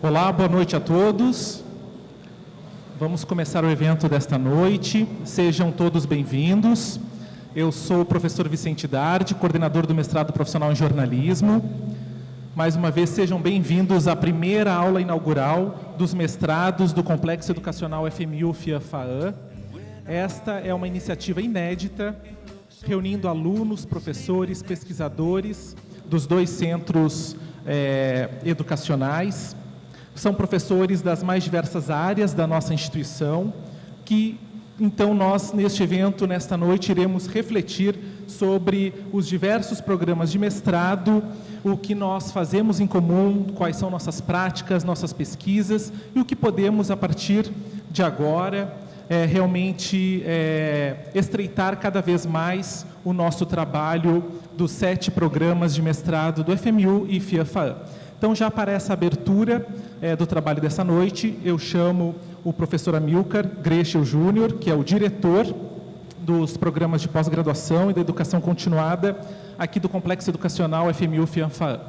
Olá, boa noite a todos. Vamos começar o evento desta noite. Sejam todos bem-vindos. Eu sou o professor Vicente Dardi, coordenador do mestrado profissional em jornalismo. Mais uma vez, sejam bem-vindos à primeira aula inaugural dos mestrados do Complexo Educacional FMU-FIA-FAAN. Esta é uma iniciativa inédita, reunindo alunos, professores, pesquisadores dos dois centros educacionais. São professores das mais diversas áreas da nossa instituição, que, então, nós, neste evento, nesta noite, iremos refletir sobre os diversos programas de mestrado, o que nós fazemos em comum, quais são nossas práticas, nossas pesquisas, e o que podemos, a partir de agora, realmente estreitar cada vez mais o nosso trabalho dos 7 programas de mestrado do FMU e FIA-FAAN. Então, já para essa abertura do trabalho dessa noite, eu chamo o professor Amilcar Grechel Júnior, que é o diretor dos programas de pós-graduação e da educação continuada aqui do Complexo Educacional FMU-FIA-FAAN.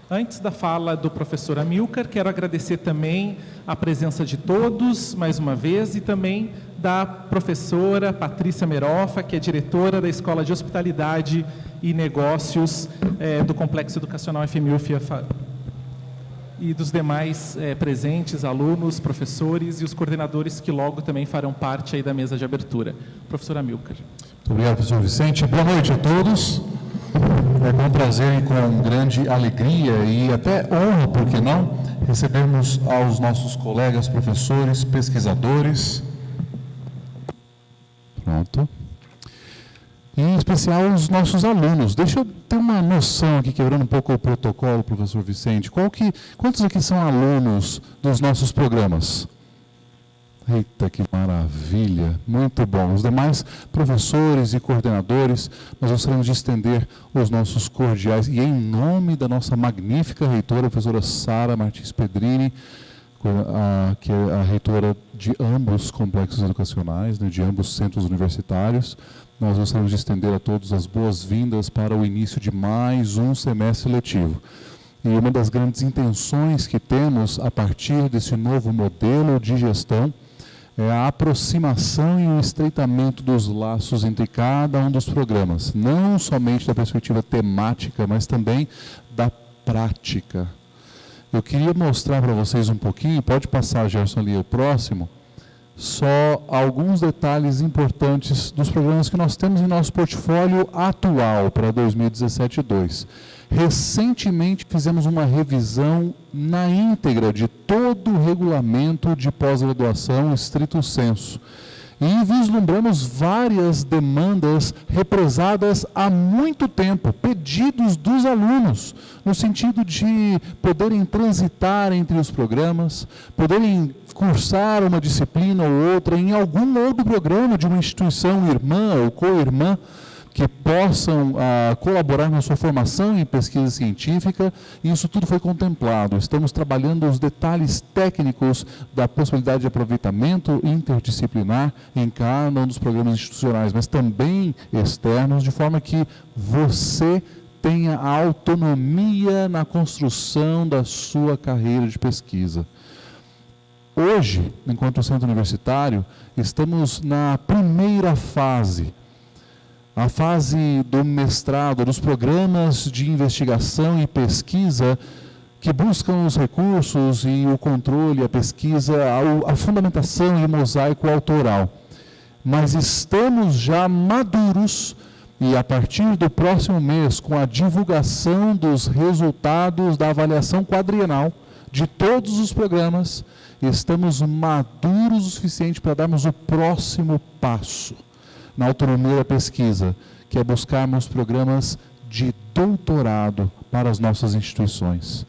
Antes da fala do professor Amilcar, quero agradecer também a presença de todos, mais uma vez, e também da professora Patrícia Merofa, que é diretora da Escola de Hospitalidade e Negócios do Complexo Educacional FMU-FIA-FAAN. E dos demais presentes, alunos, professores e os coordenadores que logo também farão parte aí da mesa de abertura. Professor Amilcar. Muito obrigado, professor Vicente. Boa noite a todos. É com prazer e com grande alegria e até honra, por que não, recebermos aos nossos colegas professores, pesquisadores. Pronto. E, em especial, os nossos alunos. Deixa eu ter uma noção aqui, quebrando um pouco o protocolo, professor Vicente. Quantos aqui são alunos dos nossos programas? Eita, que maravilha! Muito bom. Os demais professores e coordenadores, nós gostaríamos de estender os nossos cordiais, e em nome da nossa magnífica reitora, a professora Sara Martins Pedrini, que é a reitora de ambos complexos educacionais, né, de ambos centros universitários, nós gostaríamos de estender a todos as boas-vindas para o início de mais um semestre letivo. E uma das grandes intenções que temos a partir desse novo modelo de gestão é a aproximação e o estreitamento dos laços entre cada um dos programas, não somente da perspectiva temática, mas também da prática. Eu queria mostrar para vocês um pouquinho, pode passar, Gerson, ali o próximo, só alguns detalhes importantes dos programas que nós temos em nosso portfólio atual para 2017-2. Recentemente fizemos uma revisão na íntegra de todo o regulamento de pós-graduação estrito sensu. E vislumbramos várias demandas represadas há muito tempo, pedidos dos alunos, no sentido de poderem transitar entre os programas, poderem cursar uma disciplina ou outra em algum outro programa de uma instituição irmã ou co-irmã, que possam colaborar na sua formação em pesquisa científica, e isso tudo foi contemplado. Estamos trabalhando os detalhes técnicos da possibilidade de aproveitamento interdisciplinar em cada um dos programas institucionais, mas também externos, de forma que você tenha a autonomia na construção da sua carreira de pesquisa. Hoje, enquanto centro universitário, estamos na primeira fase, a fase do mestrado, dos programas de investigação e pesquisa que buscam os recursos e o controle, a pesquisa, a fundamentação e o mosaico autoral. Mas estamos já maduros e, a partir do próximo mês, com a divulgação dos resultados da avaliação quadrienal de todos os programas, estamos maduros o suficiente para darmos o próximo passo na autonomia da pesquisa, que é buscarmos programas de doutorado para as nossas instituições.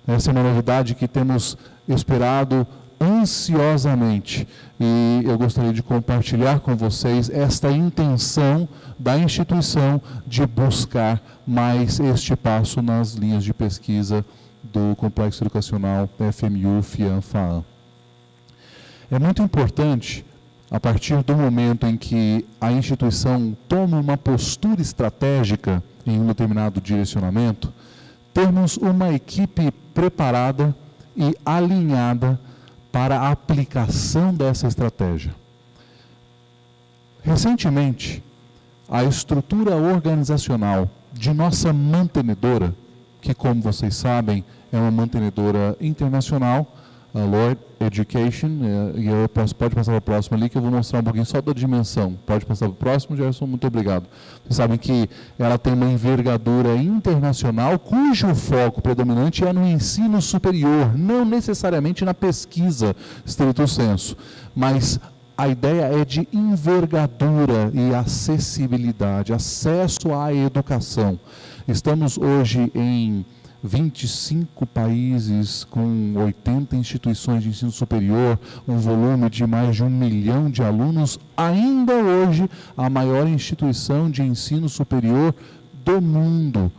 Essa é uma novidade que temos esperado ansiosamente, e eu gostaria de compartilhar com vocês esta intenção da instituição de buscar mais este passo nas linhas de pesquisa do Complexo Educacional FMU-FIA-FAAN. É muito importante a partir do momento em que a instituição toma uma postura estratégica em um determinado direcionamento, termos uma equipe preparada e alinhada para a aplicação dessa estratégia. Recentemente, a estrutura organizacional de nossa mantenedora, que, como vocês sabem, é uma mantenedora internacional, a Lord Education, pode passar para o próximo ali, que eu vou mostrar um pouquinho só da dimensão. Pode passar para o próximo, Gerson, muito obrigado. Vocês sabem que ela tem uma envergadura internacional, cujo foco predominante é no ensino superior, não necessariamente na pesquisa, estrito sensu, mas a ideia é de envergadura e acessibilidade, acesso à educação. Estamos hoje em 25 países com 80 instituições de ensino superior, um volume de mais de 1 milhão de alunos, ainda hoje a maior instituição de ensino superior do mundo.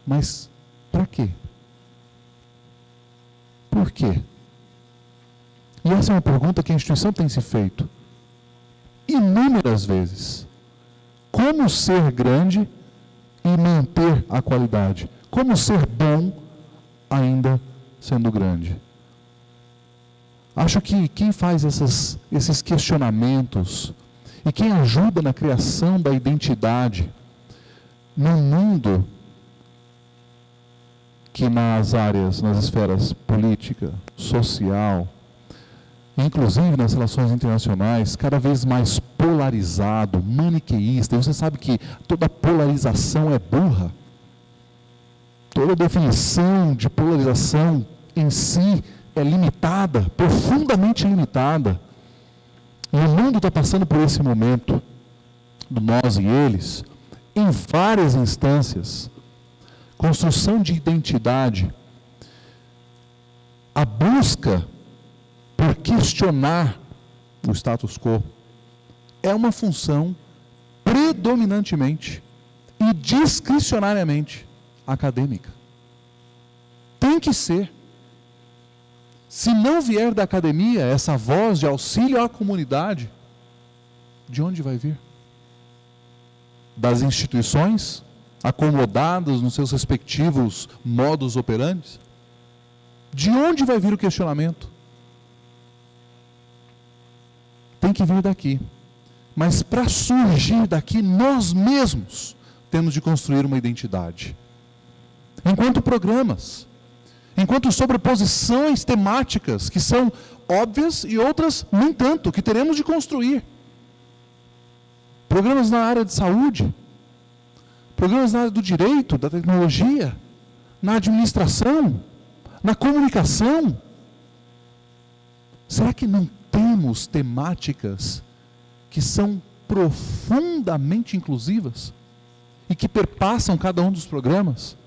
Mas para quê? Por quê? E essa é uma pergunta que a instituição tem se feito inúmeras vezes. Como ser grande e manter a qualidade? Como ser bom ainda sendo grande? Acho que quem faz esses questionamentos e quem ajuda na criação da identidade num mundo que nas esferas política, social, inclusive nas relações internacionais, cada vez mais polarizado, maniqueísta, e você sabe que toda polarização é burra. Toda definição de polarização em si é limitada, profundamente limitada. E o mundo está passando por esse momento, do nós e eles, em várias instâncias. Construção de identidade, a busca por questionar o status quo, é uma função predominantemente e discricionariamente acadêmica. Tem que ser. Se não vier da academia essa voz de auxílio à comunidade, de onde vai vir? Das instituições, acomodadas nos seus respectivos modus operandi? De onde vai vir o questionamento? Tem que vir daqui. Mas para surgir daqui, nós mesmos temos de construir uma identidade. Enquanto programas, enquanto sobreposições temáticas que são óbvias e outras nem tanto, que teremos de construir. Programas na área de saúde, programas na área do direito, da tecnologia, na administração, na comunicação. Será que não temos temáticas que são profundamente inclusivas e que perpassam cada um dos programas?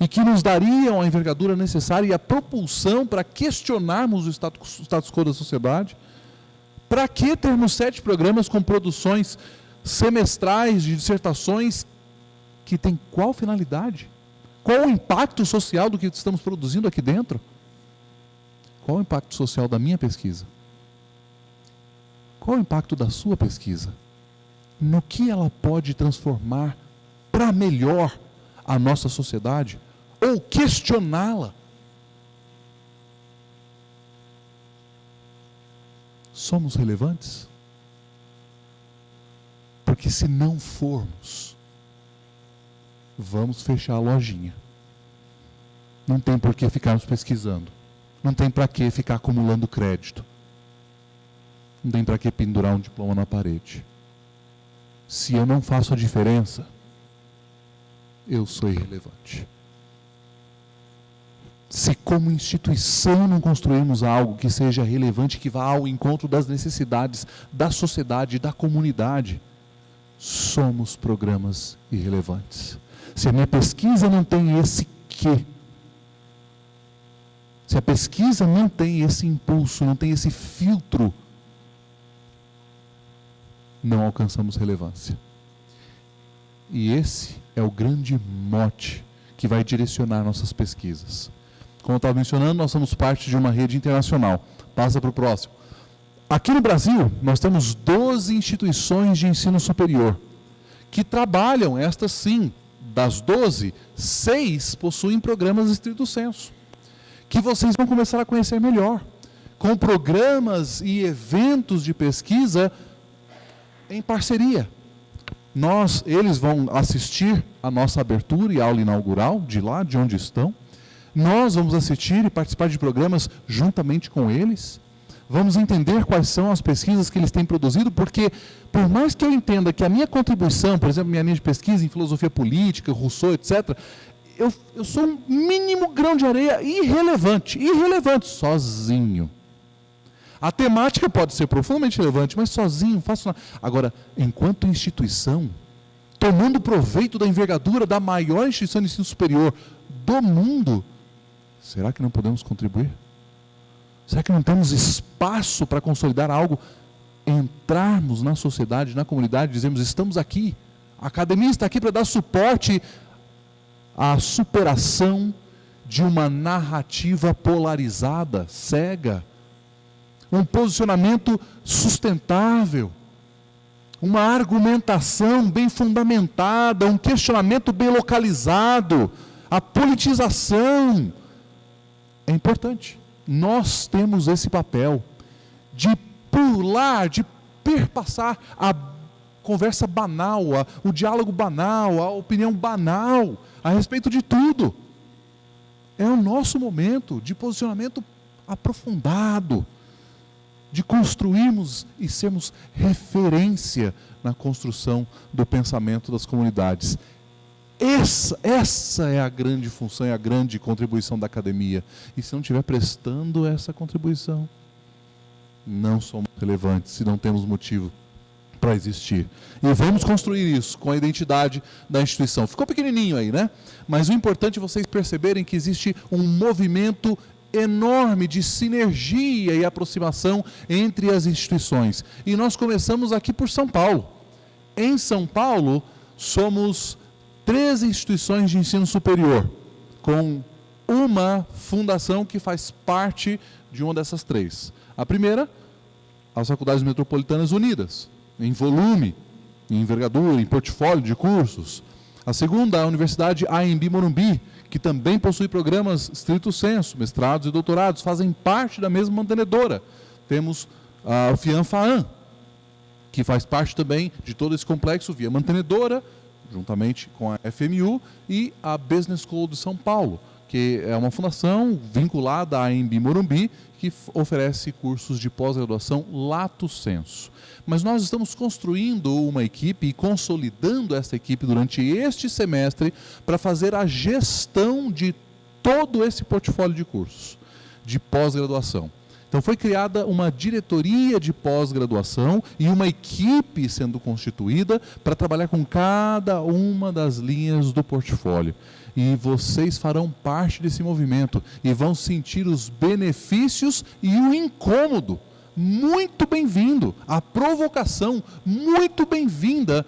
E que nos dariam a envergadura necessária e a propulsão para questionarmos o status quo da sociedade? Para que termos 7 programas com produções semestrais de dissertações que têm qual finalidade? Qual o impacto social do que estamos produzindo aqui dentro? Qual o impacto social da minha pesquisa? Qual o impacto da sua pesquisa? No que ela pode transformar para melhor a nossa sociedade? Ou questioná-la? Somos relevantes? Porque se não formos, vamos fechar a lojinha. Não tem por que ficarmos pesquisando. Não tem para que ficar acumulando crédito. Não tem para que pendurar um diploma na parede. Se eu não faço a diferença, eu sou irrelevante. Se como instituição não construirmos algo que seja relevante, que vá ao encontro das necessidades da sociedade e da comunidade, somos programas irrelevantes. Se a minha pesquisa não tem esse quê, se a pesquisa não tem esse impulso, não tem esse filtro, não alcançamos relevância. E esse é o grande mote que vai direcionar nossas pesquisas. Como eu estava mencionando, nós somos parte de uma rede internacional. Passa para o próximo. Aqui no Brasil, nós temos 12 instituições de ensino superior que trabalham, estas sim, das 12, 6 possuem programas estrito sensu, que vocês vão começar a conhecer melhor, com programas e eventos de pesquisa em parceria. Eles vão assistir a nossa abertura e aula inaugural, de lá, de onde estão. Nós vamos assistir e participar de programas juntamente com eles. Vamos entender quais são as pesquisas que eles têm produzido, porque por mais que eu entenda que a minha contribuição, por exemplo, minha linha de pesquisa em filosofia política, Rousseau, etc., eu sou um mínimo grão de areia irrelevante, sozinho. A temática pode ser profundamente relevante, mas sozinho, não faço nada. Agora, enquanto instituição, tomando proveito da envergadura da maior instituição de ensino superior do mundo, será que não podemos contribuir? Será que não temos espaço para consolidar algo? Entrarmos na sociedade, na comunidade, dizemos, estamos aqui, a academia está aqui para dar suporte à superação de uma narrativa polarizada, cega, um posicionamento sustentável, uma argumentação bem fundamentada, um questionamento bem localizado, a politização. É importante. Nós temos esse papel de pular, de perpassar a conversa banal, o diálogo banal, a opinião banal a respeito de tudo. É o nosso momento de posicionamento aprofundado, de construirmos e sermos referência na construção do pensamento das comunidades. Essa é a grande função e a grande contribuição da academia. E se não estiver prestando essa contribuição, não somos relevantes, se não temos motivo para existir. E vamos construir isso com a identidade da instituição. Ficou pequenininho aí, né? Mas o importante é vocês perceberem que existe um movimento enorme de sinergia e aproximação entre as instituições. E nós começamos aqui por São Paulo. Em São Paulo, somos 13 instituições de ensino superior, com uma fundação que faz parte de uma dessas 3. A primeira, as Faculdades Metropolitanas Unidas, em volume, em envergadura, em portfólio de cursos. A segunda, a Universidade AMB Morumbi, que também possui programas estrito sensu, mestrados e doutorados, fazem parte da mesma mantenedora. Temos o FIAM-FAAM, que faz parte também de todo esse complexo via mantenedora, juntamente com a FMU, e a Business School de São Paulo, que é uma fundação vinculada à AMB Morumbi, que oferece cursos de pós-graduação lato sensu. Mas nós estamos construindo uma equipe e consolidando essa equipe durante este semestre para fazer a gestão de todo esse portfólio de cursos de pós-graduação. Então foi criada uma diretoria de pós-graduação e uma equipe sendo constituída para trabalhar com cada uma das linhas do portfólio. E vocês farão parte desse movimento e vão sentir os benefícios e o incômodo. Muito bem-vindo. A provocação, muito bem-vinda.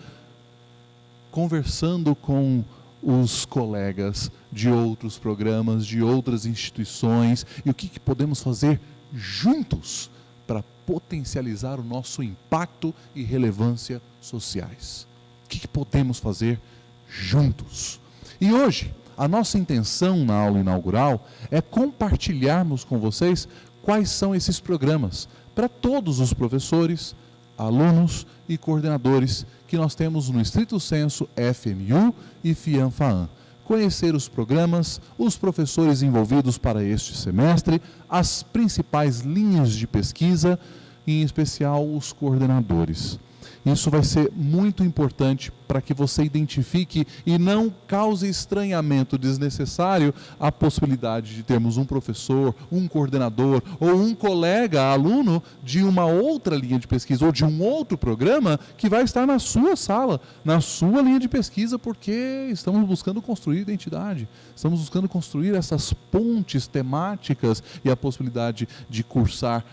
Conversando com os colegas de outros programas, de outras instituições, e o que podemos fazer juntos para potencializar o nosso impacto e relevância sociais. O que podemos fazer juntos? E hoje, a nossa intenção na aula inaugural é compartilharmos com vocês quais são esses programas para todos os professores, alunos e coordenadores que nós temos no estrito sensu FMU e FIAM-FAAM. Conhecer os programas, os professores envolvidos para este semestre, as principais linhas de pesquisa e, em especial, os coordenadores. Isso vai ser muito importante para que você identifique e não cause estranhamento desnecessário a possibilidade de termos um professor, um coordenador ou um colega aluno de uma outra linha de pesquisa ou de um outro programa que vai estar na sua sala, na sua linha de pesquisa, porque estamos buscando construir identidade, estamos buscando construir essas pontes temáticas e a possibilidade de cursar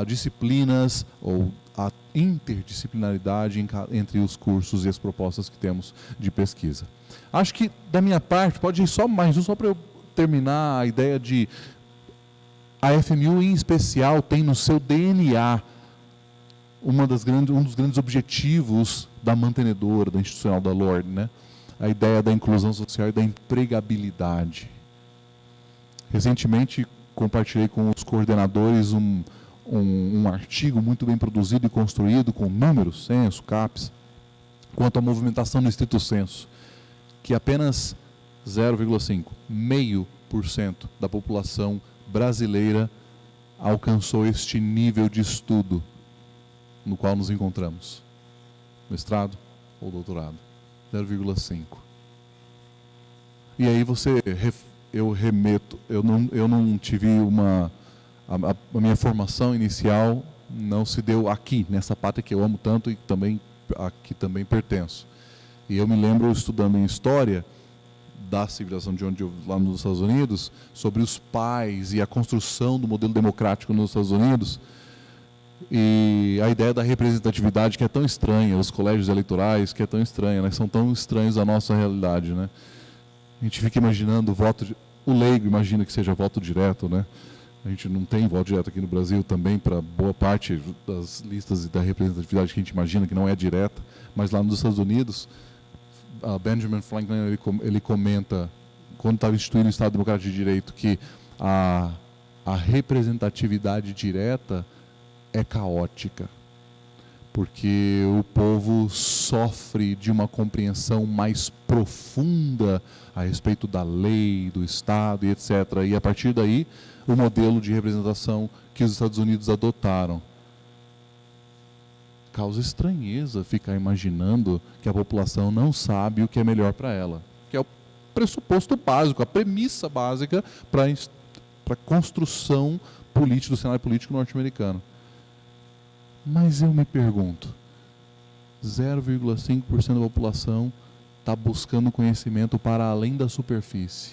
disciplinas ou a interdisciplinaridade entre os cursos e as propostas que temos de pesquisa. Acho que, da minha parte, pode ir só mais um, só para eu terminar a ideia de... A FMU, em especial, tem no seu DNA um dos grandes objetivos da mantenedora, da institucional da LORD, né? A ideia da inclusão social e da empregabilidade. Recentemente, compartilhei com os coordenadores um artigo muito bem produzido e construído, com números, censo, CAPES, quanto à movimentação no estrito senso, que apenas 0,5% da população brasileira alcançou este nível de estudo no qual nos encontramos. Mestrado ou doutorado. 0,5. E aí eu remeto, eu não tive a minha formação inicial não se deu aqui, nessa pátria que eu amo tanto e também aqui também pertenço. E eu me lembro, estudando em História da civilização de onde eu, lá nos Estados Unidos, sobre os pais e a construção do modelo democrático nos Estados Unidos, e a ideia da representatividade que é tão estranha, os colégios eleitorais que é tão estranha, né? São tão estranhos à nossa realidade, né? A gente fica imaginando o leigo imagina que seja voto direto, né? A gente não tem voto direto aqui no Brasil também para boa parte das listas e da representatividade que a gente imagina que não é direta, mas lá nos Estados Unidos, Benjamin Franklin ele comenta, quando estava instituindo o Estado Democrático de Direito, que a representatividade direta é caótica, porque o povo sofre de uma compreensão mais profunda a respeito da lei, do Estado e etc. E a partir daí, o modelo de representação que os Estados Unidos adotaram. Causa estranheza ficar imaginando que a população não sabe o que é melhor para ela, que é o pressuposto básico, a premissa básica para a construção política, do cenário político norte-americano. Mas eu me pergunto, 0,5% da população está buscando conhecimento para além da superfície.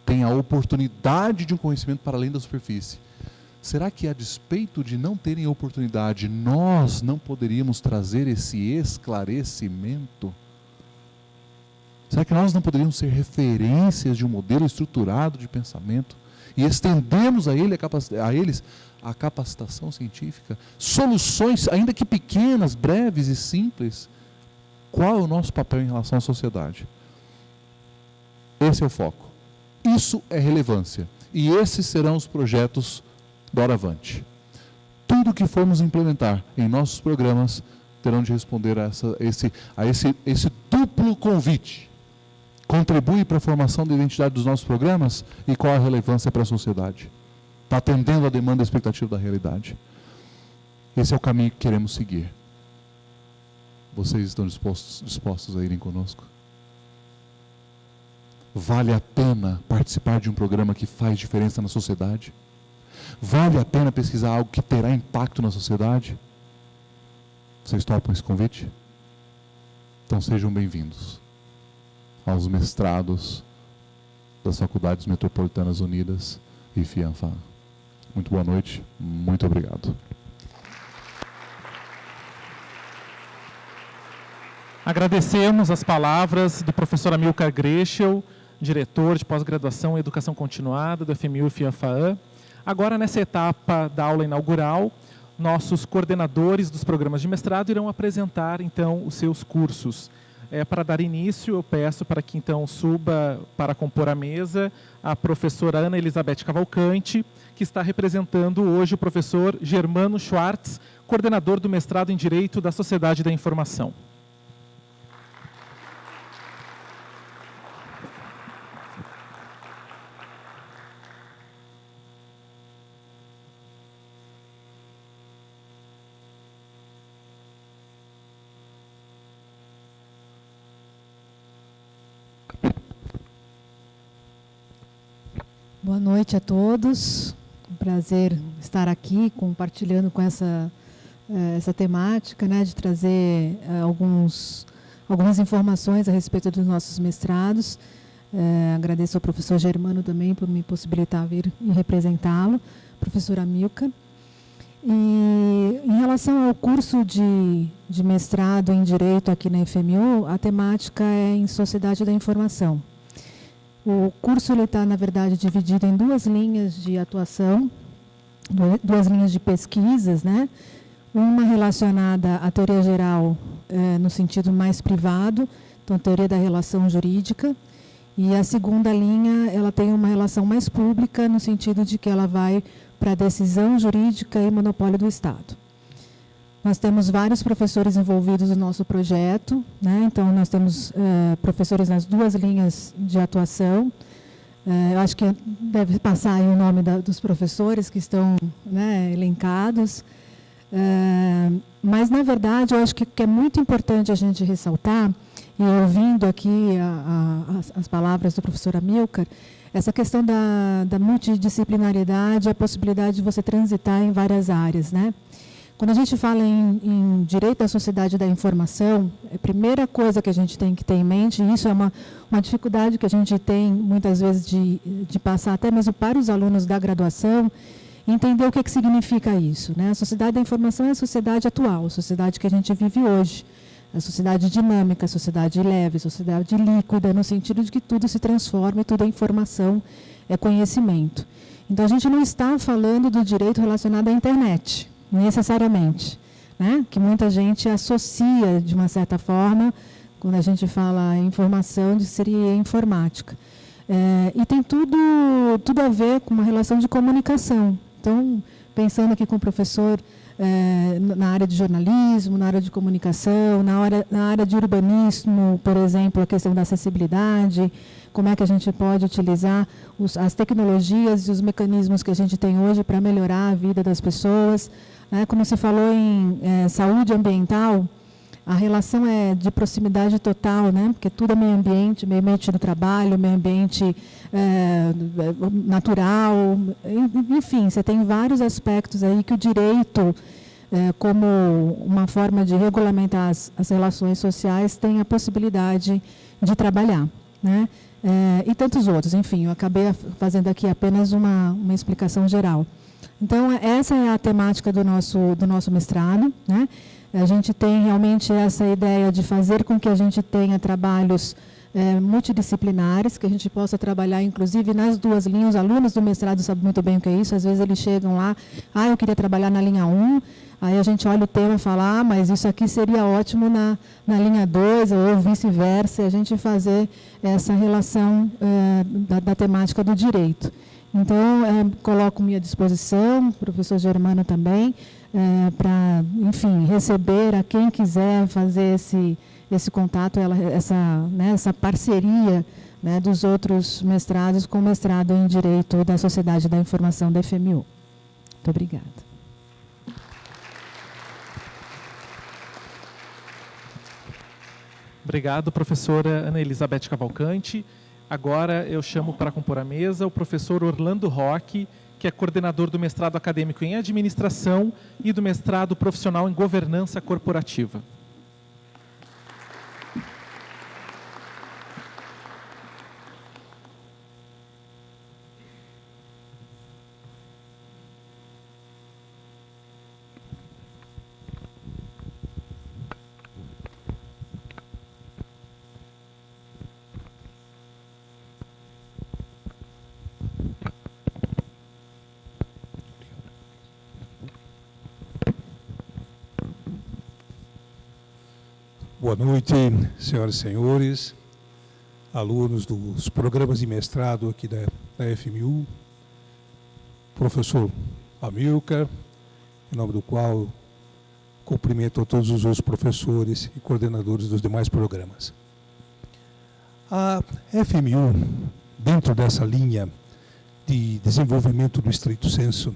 Tem a oportunidade de um conhecimento para além da superfície. Será que, a despeito de não terem oportunidade, nós não poderíamos trazer esse esclarecimento? Será que nós não poderíamos ser referências de um modelo estruturado de pensamento e estendemos a eles a capacitação científica, soluções, ainda que pequenas, breves e simples? Qual é o nosso papel em relação à sociedade? Esse é o foco. Isso é relevância. E esses serão os projetos doravante. Tudo que formos implementar em nossos programas terão de responder a esse duplo convite. Contribui para a formação da identidade dos nossos programas e qual a relevância para a sociedade? Está atendendo a demanda e a expectativa da realidade. Esse é o caminho que queremos seguir. Vocês estão dispostos a irem conosco? Vale a pena participar de um programa que faz diferença na sociedade? Vale a pena pesquisar algo que terá impacto na sociedade? Vocês topam esse convite? Então sejam bem-vindos aos mestrados das Faculdades Metropolitanas Unidas e FIANFA. Muito boa noite, muito obrigado. Agradecemos as palavras do professor Amilcar Grechel, diretor de pós-graduação em Educação Continuada do FMU e FIANFA. Agora, nessa etapa da aula inaugural, nossos coordenadores dos programas de mestrado irão apresentar, então, os seus cursos. Para dar início, eu peço para que, então, suba para compor a mesa a professora Ana Elizabeth Cavalcante, que está representando hoje o professor Germano Schwartz, coordenador do mestrado em Direito da Sociedade da Informação. Boa noite a todos. Um prazer estar aqui compartilhando com essa temática, né, de trazer algumas informações a respeito dos nossos mestrados. Agradeço ao professor Germano também por me possibilitar vir e representá-lo, professor Amilcar. E em relação ao curso de mestrado em Direito aqui na FMU, a temática é em Sociedade da Informação. O curso está, na verdade, dividido em duas linhas de atuação, duas linhas de pesquisas, né? Uma relacionada à teoria geral, no sentido mais privado, então teoria da relação jurídica, e a segunda linha, ela tem uma relação mais pública, no sentido de que ela vai para a decisão jurídica e monopólio do Estado. Nós temos vários professores envolvidos no nosso projeto, né? Então nós temos professores nas duas linhas de atuação. Eu acho que deve passar aí o nome dos professores que estão, né, elencados. Mas, na verdade, eu acho que é muito importante a gente ressaltar, e ouvindo aqui as palavras do professor Amilcar, essa questão da multidisciplinariedade, a possibilidade de você transitar em várias áreas, né? Quando a gente fala em direito à sociedade da informação, a primeira coisa que a gente tem que ter em mente, e isso é uma dificuldade que a gente tem, muitas vezes, de passar até mesmo para os alunos da graduação, entender o que significa isso, né? A sociedade da informação é a sociedade atual, a sociedade que a gente vive hoje. A sociedade dinâmica, a sociedade leve, a sociedade líquida, no sentido de que tudo se transforma e tudo é informação, é conhecimento. Então, a gente não está falando do direito relacionado à internet, necessariamente, né? Que muita gente associa, de uma certa forma, quando a gente fala em informação, de seria informática. E tem tudo a ver com uma relação de comunicação. Então, pensando aqui com o professor na área de jornalismo, na área de comunicação, na área de urbanismo, por exemplo, a questão da acessibilidade, como é que a gente pode utilizar as tecnologias e os mecanismos que a gente tem hoje para melhorar a vida das pessoas. Né? Como se falou em saúde ambiental, a relação é de proximidade total, né? Porque tudo é meio ambiente do trabalho, meio ambiente natural, enfim, você tem vários aspectos aí que o direito, como uma forma de regulamentar as relações sociais, tem a possibilidade de trabalhar, né? E tantos outros, enfim, eu acabei fazendo aqui apenas uma explicação geral. Então, essa é a temática do nosso mestrado, né? A gente tem realmente essa ideia de fazer com que a gente tenha trabalhos multidisciplinares, que a gente possa trabalhar, inclusive, nas duas linhas. Os alunos do mestrado sabem muito bem o que é isso. Às vezes eles chegam lá, eu queria trabalhar na linha 1, aí a gente olha o tema e fala, mas isso aqui seria ótimo na linha 2, ou vice-versa, e a gente fazer essa relação da temática do direito. Então, coloco-me à disposição, o professor Germano também, para, enfim, receber a quem quiser fazer esse contato, essa parceria, né, dos outros mestrados com o mestrado em Direito da Sociedade da Informação da FMU. Muito obrigada. Obrigado, professora Ana Elizabeth Cavalcante. Agora eu chamo para compor a mesa o professor Orlando Roque, que é coordenador do mestrado acadêmico em Administração e do mestrado profissional em Governança Corporativa. Boa noite, senhoras e senhores, alunos dos programas de mestrado aqui da FMU, professor Amilcar, em nome do qual cumprimento a todos os outros professores e coordenadores dos demais programas. A FMU, dentro dessa linha de desenvolvimento do estrito senso,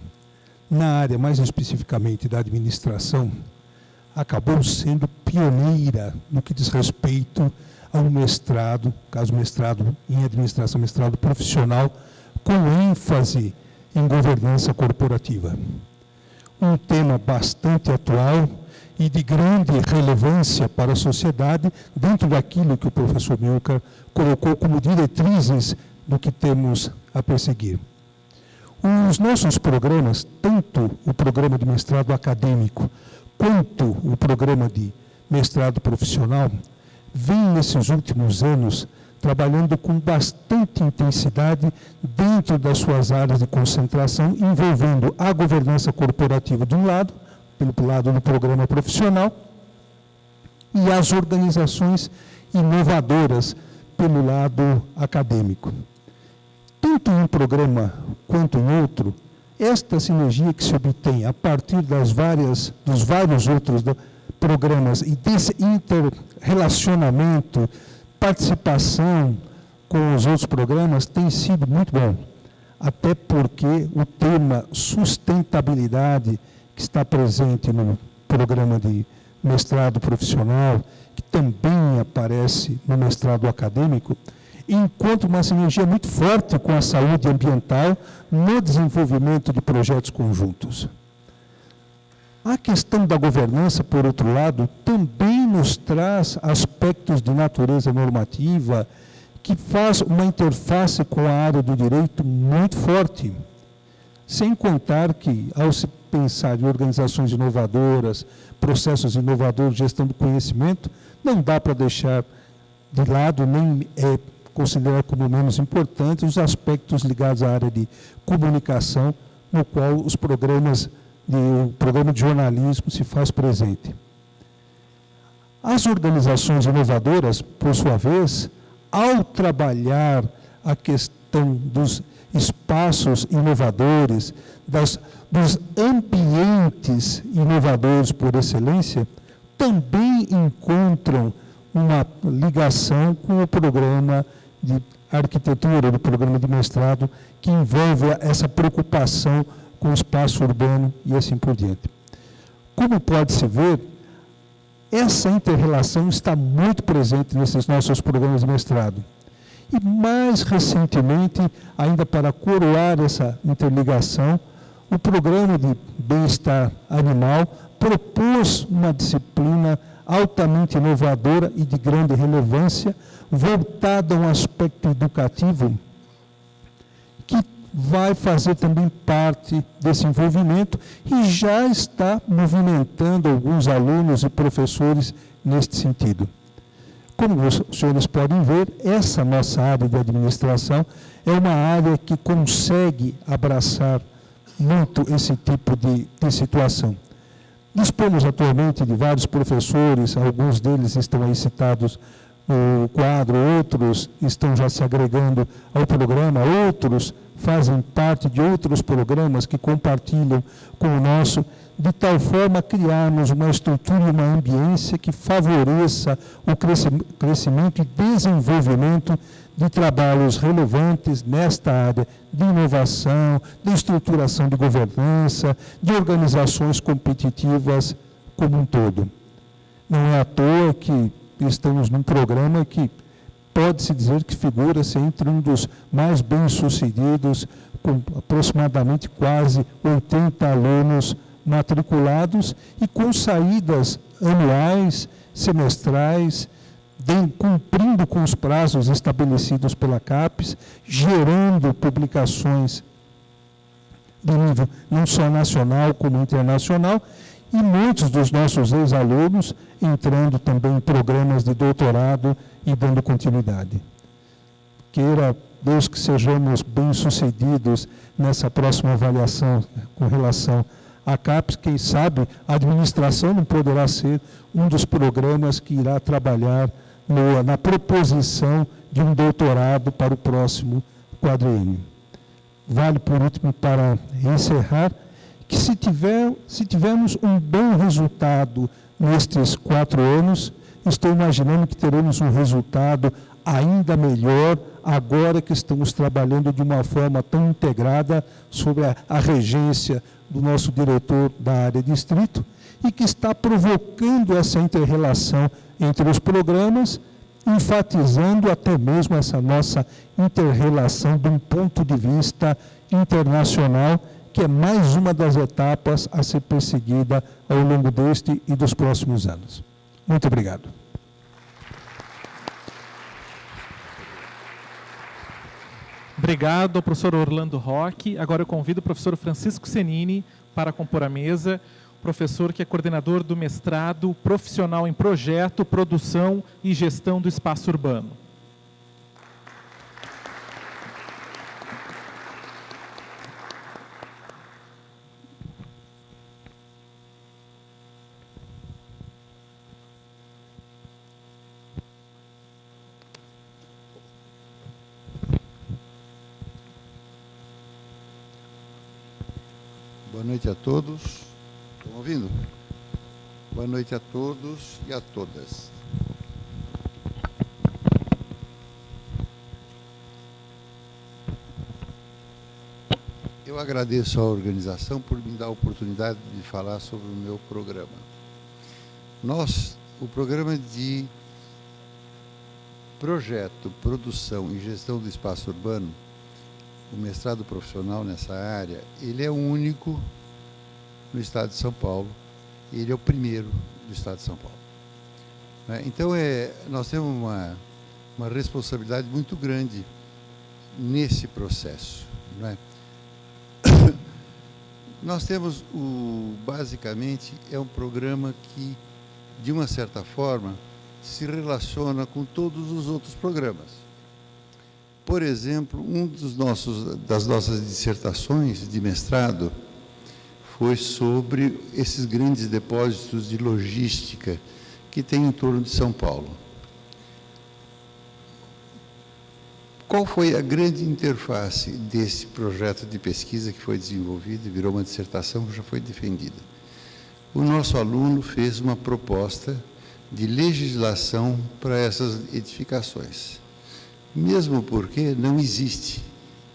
na área mais especificamente da administração, acabou sendo pioneira no que diz respeito ao mestrado, caso mestrado em administração, mestrado profissional, com ênfase em governança corporativa. Um tema bastante atual e de grande relevância para a sociedade, dentro daquilo que o professor Amilcar colocou como diretrizes do que temos a perseguir. Os nossos programas, tanto o programa de mestrado acadêmico, quanto o programa de mestrado profissional, vem nesses últimos anos trabalhando com bastante intensidade dentro das suas áreas de concentração, envolvendo a governança corporativa de um lado, pelo lado do programa profissional, e as organizações inovadoras pelo lado acadêmico. Tanto em um programa quanto em outro, esta sinergia que se obtém a partir dos vários outros programas e desse interrelacionamento, participação com os outros programas tem sido muito bom. Até porque o tema sustentabilidade, que está presente no programa de mestrado profissional, que também aparece no mestrado acadêmico, encontra uma sinergia muito forte com a saúde ambiental no desenvolvimento de projetos conjuntos. A questão da governança, por outro lado, também nos traz aspectos de natureza normativa que faz uma interface com a área do direito muito forte. Sem contar que, ao se pensar em organizações inovadoras, processos inovadores de gestão do conhecimento, não dá para deixar de lado, nem considerar como menos importantes, os aspectos ligados à área de comunicação, no qual o programa de jornalismo se faz presente. As organizações inovadoras, por sua vez, ao trabalhar a questão dos espaços inovadores, dos ambientes inovadores por excelência, também encontram uma ligação com o programa de arquitetura, do programa de mestrado, que envolve essa preocupação com o espaço urbano e assim por diante. Como pode-se ver, essa inter-relação está muito presente nesses nossos programas de mestrado. E mais recentemente, ainda para coroar essa interligação, o programa de bem-estar animal propôs uma disciplina altamente inovadora e de grande relevância, voltada a um aspecto educativo, que vai fazer também parte desse envolvimento e já está movimentando alguns alunos e professores neste sentido. Como os senhores podem ver, essa nossa área de administração é uma área que consegue abraçar muito esse tipo de situação. Dispomos atualmente de vários professores, alguns deles estão aí citados no quadro, outros estão já se agregando ao programa, outros fazem parte de outros programas que compartilham com o nosso, de tal forma a criarmos uma estrutura e uma ambiência que favoreça o crescimento e desenvolvimento de trabalhos relevantes nesta área de inovação, de estruturação de governança, de organizações competitivas como um todo. Não é à toa que estamos num programa que pode-se dizer que figura-se entre um dos mais bem-sucedidos, com aproximadamente quase 80 alunos matriculados e com saídas anuais, semestrais, cumprindo com os prazos estabelecidos pela CAPES, gerando publicações de nível não só nacional como internacional, e muitos dos nossos ex-alunos entrando também em programas de doutorado e dando continuidade. Queira Deus que sejamos bem-sucedidos nessa próxima avaliação com relação à CAPES. Quem sabe a administração não poderá ser um dos programas que irá trabalhar na proposição de um doutorado para o próximo quadriênio. Vale, por último, para encerrar, que se tivermos um bom resultado nestes 4 anos, estou imaginando que teremos um resultado ainda melhor agora que estamos trabalhando de uma forma tão integrada sobre a regência do nosso diretor da área distrito e que está provocando essa inter-relação entre os programas, enfatizando até mesmo essa nossa inter-relação de um ponto de vista internacional, que é mais uma das etapas a ser perseguida ao longo deste e dos próximos anos. Muito obrigado. Obrigado ao professor Orlando Roque. Agora eu convido o professor Francisco Senini para compor a mesa, professor que é coordenador do mestrado profissional em projeto, produção e gestão do espaço urbano. Boa noite a todos. Estão ouvindo? Boa noite a todos e a todas. Eu agradeço à organização por me dar a oportunidade de falar sobre o meu programa. O programa de projeto, produção e gestão do espaço urbano, o mestrado profissional nessa área, ele é o único no estado de São Paulo, e ele é o primeiro do estado de São Paulo. Então, nós temos uma responsabilidade muito grande nesse processo. Não é? Nós temos, basicamente, é um programa que, de uma certa forma, se relaciona com todos os outros programas. Por exemplo, das nossas dissertações de mestrado foi sobre esses grandes depósitos de logística que tem em torno de São Paulo. Qual foi a grande interface desse projeto de pesquisa que foi desenvolvido e virou uma dissertação que já foi defendida? O nosso aluno fez uma proposta de legislação para essas edificações, mesmo porque não existe.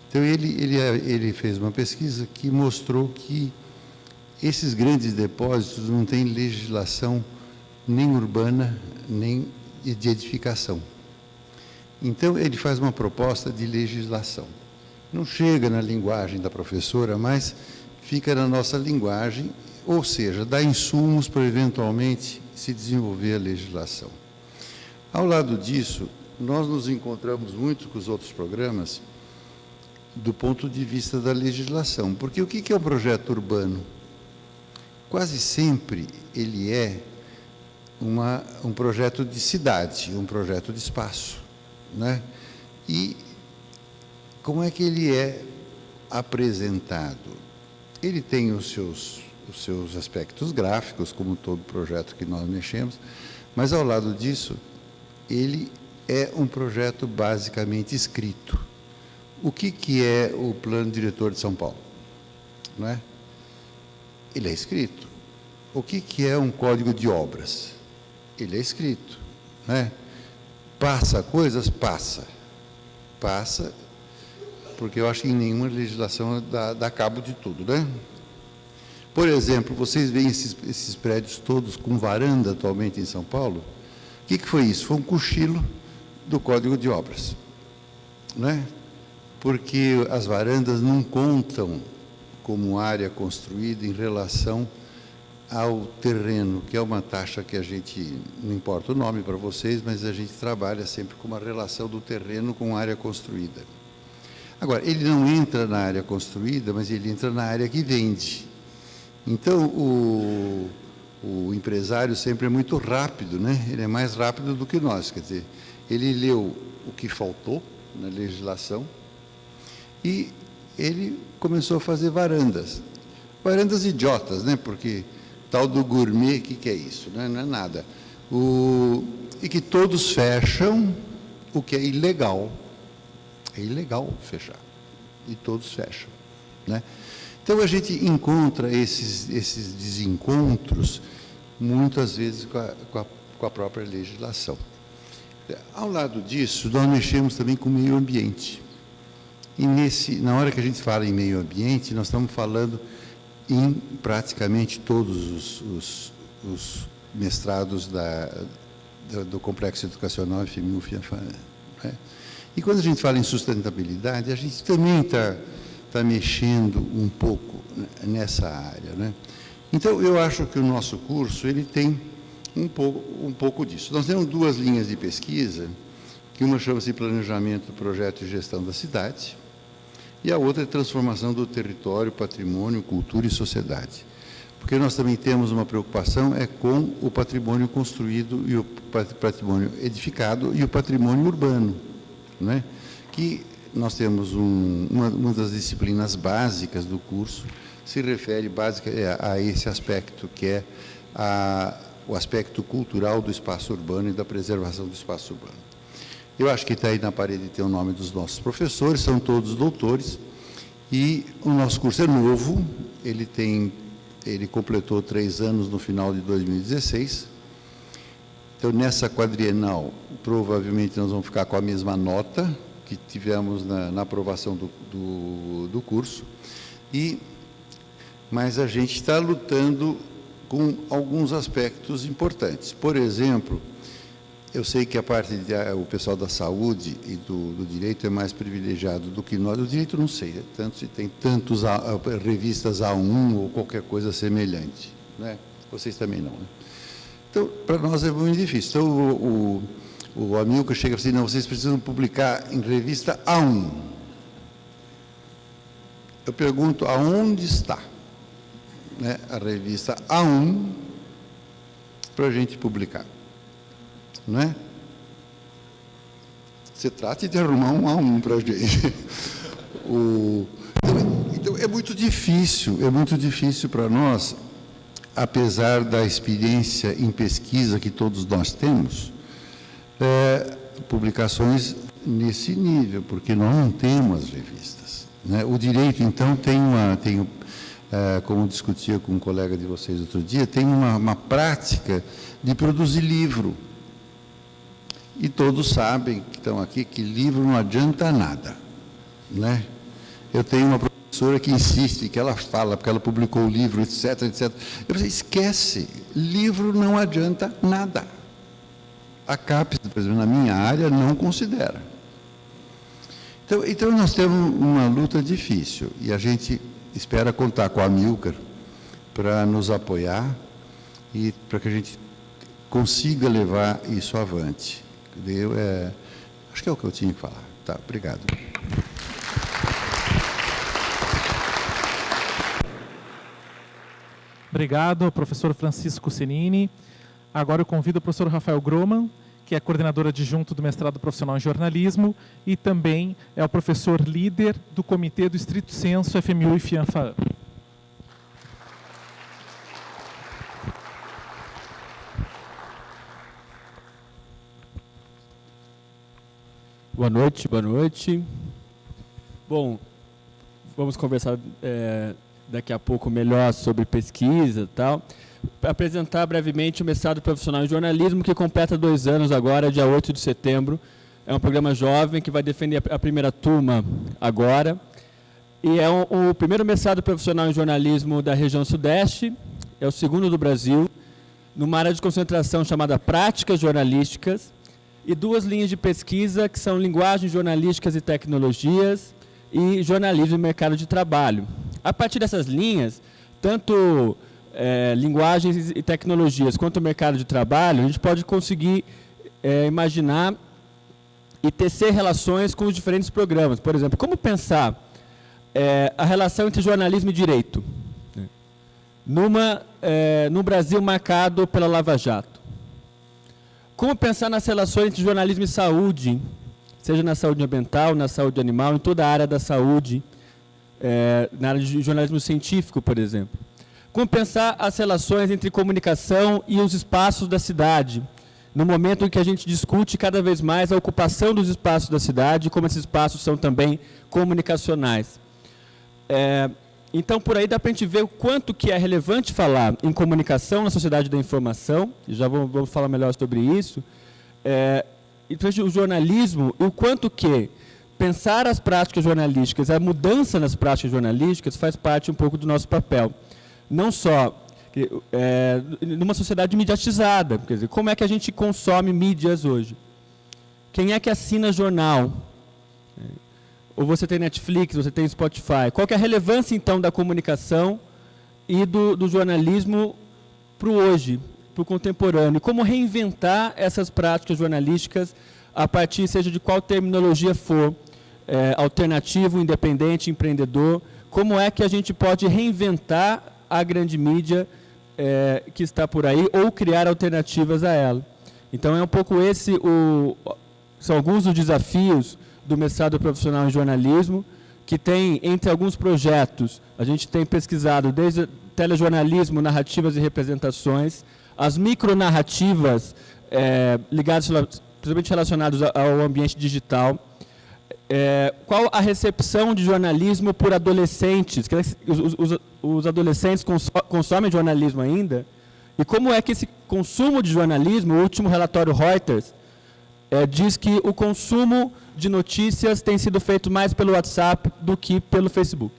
Então, ele fez uma pesquisa que mostrou que esses grandes depósitos não têm legislação nem urbana, nem de edificação. Então, ele faz uma proposta de legislação. Não chega na linguagem da professora, mas fica na nossa linguagem, ou seja, dá insumos para, eventualmente, se desenvolver a legislação. Ao lado disso, nós nos encontramos muito com os outros programas do ponto de vista da legislação. Porque o que é um projeto urbano? Quase sempre ele é um projeto de cidade, um projeto de espaço. Né? E como é que ele é apresentado? Ele tem os seus aspectos gráficos, como todo projeto que nós mexemos, mas, ao lado disso, ele é um projeto basicamente escrito. O que é o Plano Diretor de São Paulo? Não é? Ele é escrito. O que é um Código de Obras? Ele é escrito. Não é? Passa coisas? Passa, porque eu acho que em nenhuma legislação dá cabo de tudo, né? Por exemplo, vocês veem esses prédios todos com varanda atualmente em São Paulo? O que foi isso? Foi um cochilo do Código de Obras, né? Porque as varandas não contam como área construída em relação ao terreno, que é uma taxa que a gente, não importa o nome para vocês, mas a gente trabalha sempre com uma relação do terreno com a área construída. Agora, ele não entra na área construída, mas ele entra na área que vende. Então, o empresário sempre é muito rápido, né? Ele é mais rápido do que nós, quer dizer, ele leu o que faltou na legislação e ele começou a fazer varandas. Varandas idiotas, né? Porque tal do gourmet, o que é isso? Não é nada. E que todos fecham, o que é ilegal. É ilegal fechar. E todos fecham. Né? Então, a gente encontra esses desencontros, muitas vezes, com a própria legislação. Ao lado disso, nós mexemos também com o meio ambiente. E na hora que a gente fala em meio ambiente, nós estamos falando em praticamente todos os mestrados do Complexo Educacional FMU, FIAFAN. Né? E quando a gente fala em sustentabilidade, a gente também está mexendo um pouco nessa área. Né? Então, eu acho que o nosso curso ele tem um pouco disso. Nós temos duas linhas de pesquisa, que uma chama-se Planejamento, Projeto e Gestão da Cidade, e a outra é Transformação do Território, Patrimônio, Cultura e Sociedade. Porque nós também temos uma preocupação com o patrimônio construído e o patrimônio edificado e o patrimônio urbano, né? Que nós temos uma das disciplinas básicas do curso, se refere a esse aspecto, que é o aspecto cultural do espaço urbano e da preservação do espaço urbano. Eu acho que está aí na parede, tem o nome dos nossos professores, são todos doutores, E o nosso curso é novo, ele completou 3 anos no final de 2016. Então, nessa quadrienal, provavelmente nós vamos ficar com a mesma nota que tivemos na aprovação do curso. Mas a gente está lutando com alguns aspectos importantes. Por exemplo, eu sei que o pessoal da saúde e do direito é mais privilegiado do que nós. O direito não sei, tem tantos revistas A1 ou qualquer coisa semelhante, né? Vocês também não, né? Então, para nós é muito difícil. Então, o Amilcar chega assim, não, vocês precisam publicar em revista A1. Eu pergunto, aonde está, né, a revista A1 para a gente publicar? Não é? Você trate de arrumar um A1 para a gente. Então, é muito difícil para nós, apesar da experiência em pesquisa que todos nós temos, publicações nesse nível, porque nós não temos revistas, né? O direito, então, como discutia com um colega de vocês outro dia, tem uma prática de produzir livro. E todos sabem que estão aqui que livro não adianta nada, né? Eu tenho uma professora que insiste, que ela fala, porque ela publicou o livro, etc, etc. Eu falei, esquece, livro não adianta nada. A CAPES, por exemplo, na minha área, não considera. Então nós temos uma luta difícil, e a gente espera contar com a Amilcar para nos apoiar e para que a gente consiga levar isso avante. Acho que é o que eu tinha que falar. Tá, obrigado. Obrigado, professor Francisco Senini. Agora eu convido o professor Rafael Groman, que é coordenador adjunto do mestrado profissional em jornalismo e também é o professor líder do comitê do Estrito Senso, FMU e FIANFAAM. Boa noite. Bom, vamos conversar daqui a pouco melhor sobre pesquisa e tal. Apresentar brevemente o mestrado profissional em jornalismo, que completa 2 anos agora, dia 8 de setembro. É um programa jovem que vai defender a primeira turma agora. E é o primeiro mestrado profissional em jornalismo da região sudeste, é o segundo do Brasil, numa área de concentração chamada Práticas Jornalísticas, e 2 linhas de pesquisa, que são linguagens jornalísticas e tecnologias e jornalismo e mercado de trabalho. A partir dessas linhas, tanto linguagens e tecnologias quanto o mercado de trabalho, a gente pode conseguir imaginar e tecer relações com os diferentes programas. Por exemplo, como pensar a relação entre jornalismo e direito no Brasil marcado pela Lava Jato? Como pensar nas relações entre jornalismo e saúde, seja na saúde ambiental, na saúde animal, em toda a área da saúde, na área de jornalismo científico, por exemplo? Como pensar as relações entre comunicação e os espaços da cidade, no momento em que a gente discute cada vez mais a ocupação dos espaços da cidade e como esses espaços são também comunicacionais. Então, por aí dá para a gente ver o quanto que é relevante falar em comunicação na sociedade da informação, e já vamos falar melhor sobre isso, e o jornalismo, e o quanto que pensar as práticas jornalísticas, a mudança nas práticas jornalísticas faz parte um pouco do nosso papel. Não só numa sociedade mediatizada, quer dizer, como é que a gente consome mídias hoje? Quem é que assina jornal? Ou você tem Netflix, você tem Spotify. Qual que é a relevância, então, da comunicação e do jornalismo para o hoje, para o contemporâneo? E como reinventar essas práticas jornalísticas a partir, seja de qual terminologia for, alternativo, independente, empreendedor, como é que a gente pode reinventar a grande mídia que está por aí ou criar alternativas a ela? Então, é um pouco são alguns dos desafios do mestrado profissional em jornalismo, que tem, entre alguns projetos, a gente tem pesquisado desde telejornalismo, narrativas e representações, as micronarrativas ligadas, principalmente relacionadas ao ambiente digital, qual a recepção de jornalismo por adolescentes? Os adolescentes consomem jornalismo ainda? E como é que esse consumo de jornalismo, o último relatório Reuters, diz que o consumo de notícias tem sido feito mais pelo WhatsApp do que pelo Facebook.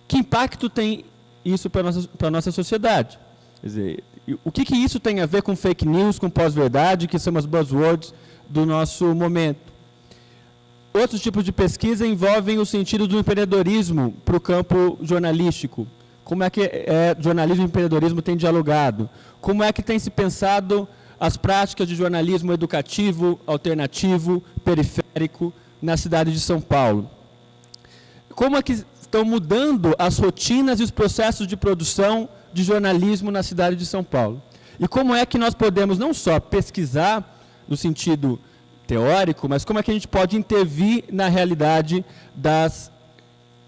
Que impacto tem isso para a nossa sociedade? Quer dizer, o que isso tem a ver com fake news, com pós-verdade, que são as buzzwords do nosso momento? Outros tipos de pesquisa envolvem o sentido do empreendedorismo para o campo jornalístico. Como é que jornalismo e empreendedorismo têm dialogado? Como é que tem se pensado as práticas de jornalismo educativo, alternativo, periférico na cidade de São Paulo? Como é que estão mudando as rotinas e os processos de produção de jornalismo na cidade de São Paulo? E como é que nós podemos não só pesquisar no sentido teórico, mas como é que a gente pode intervir na realidade das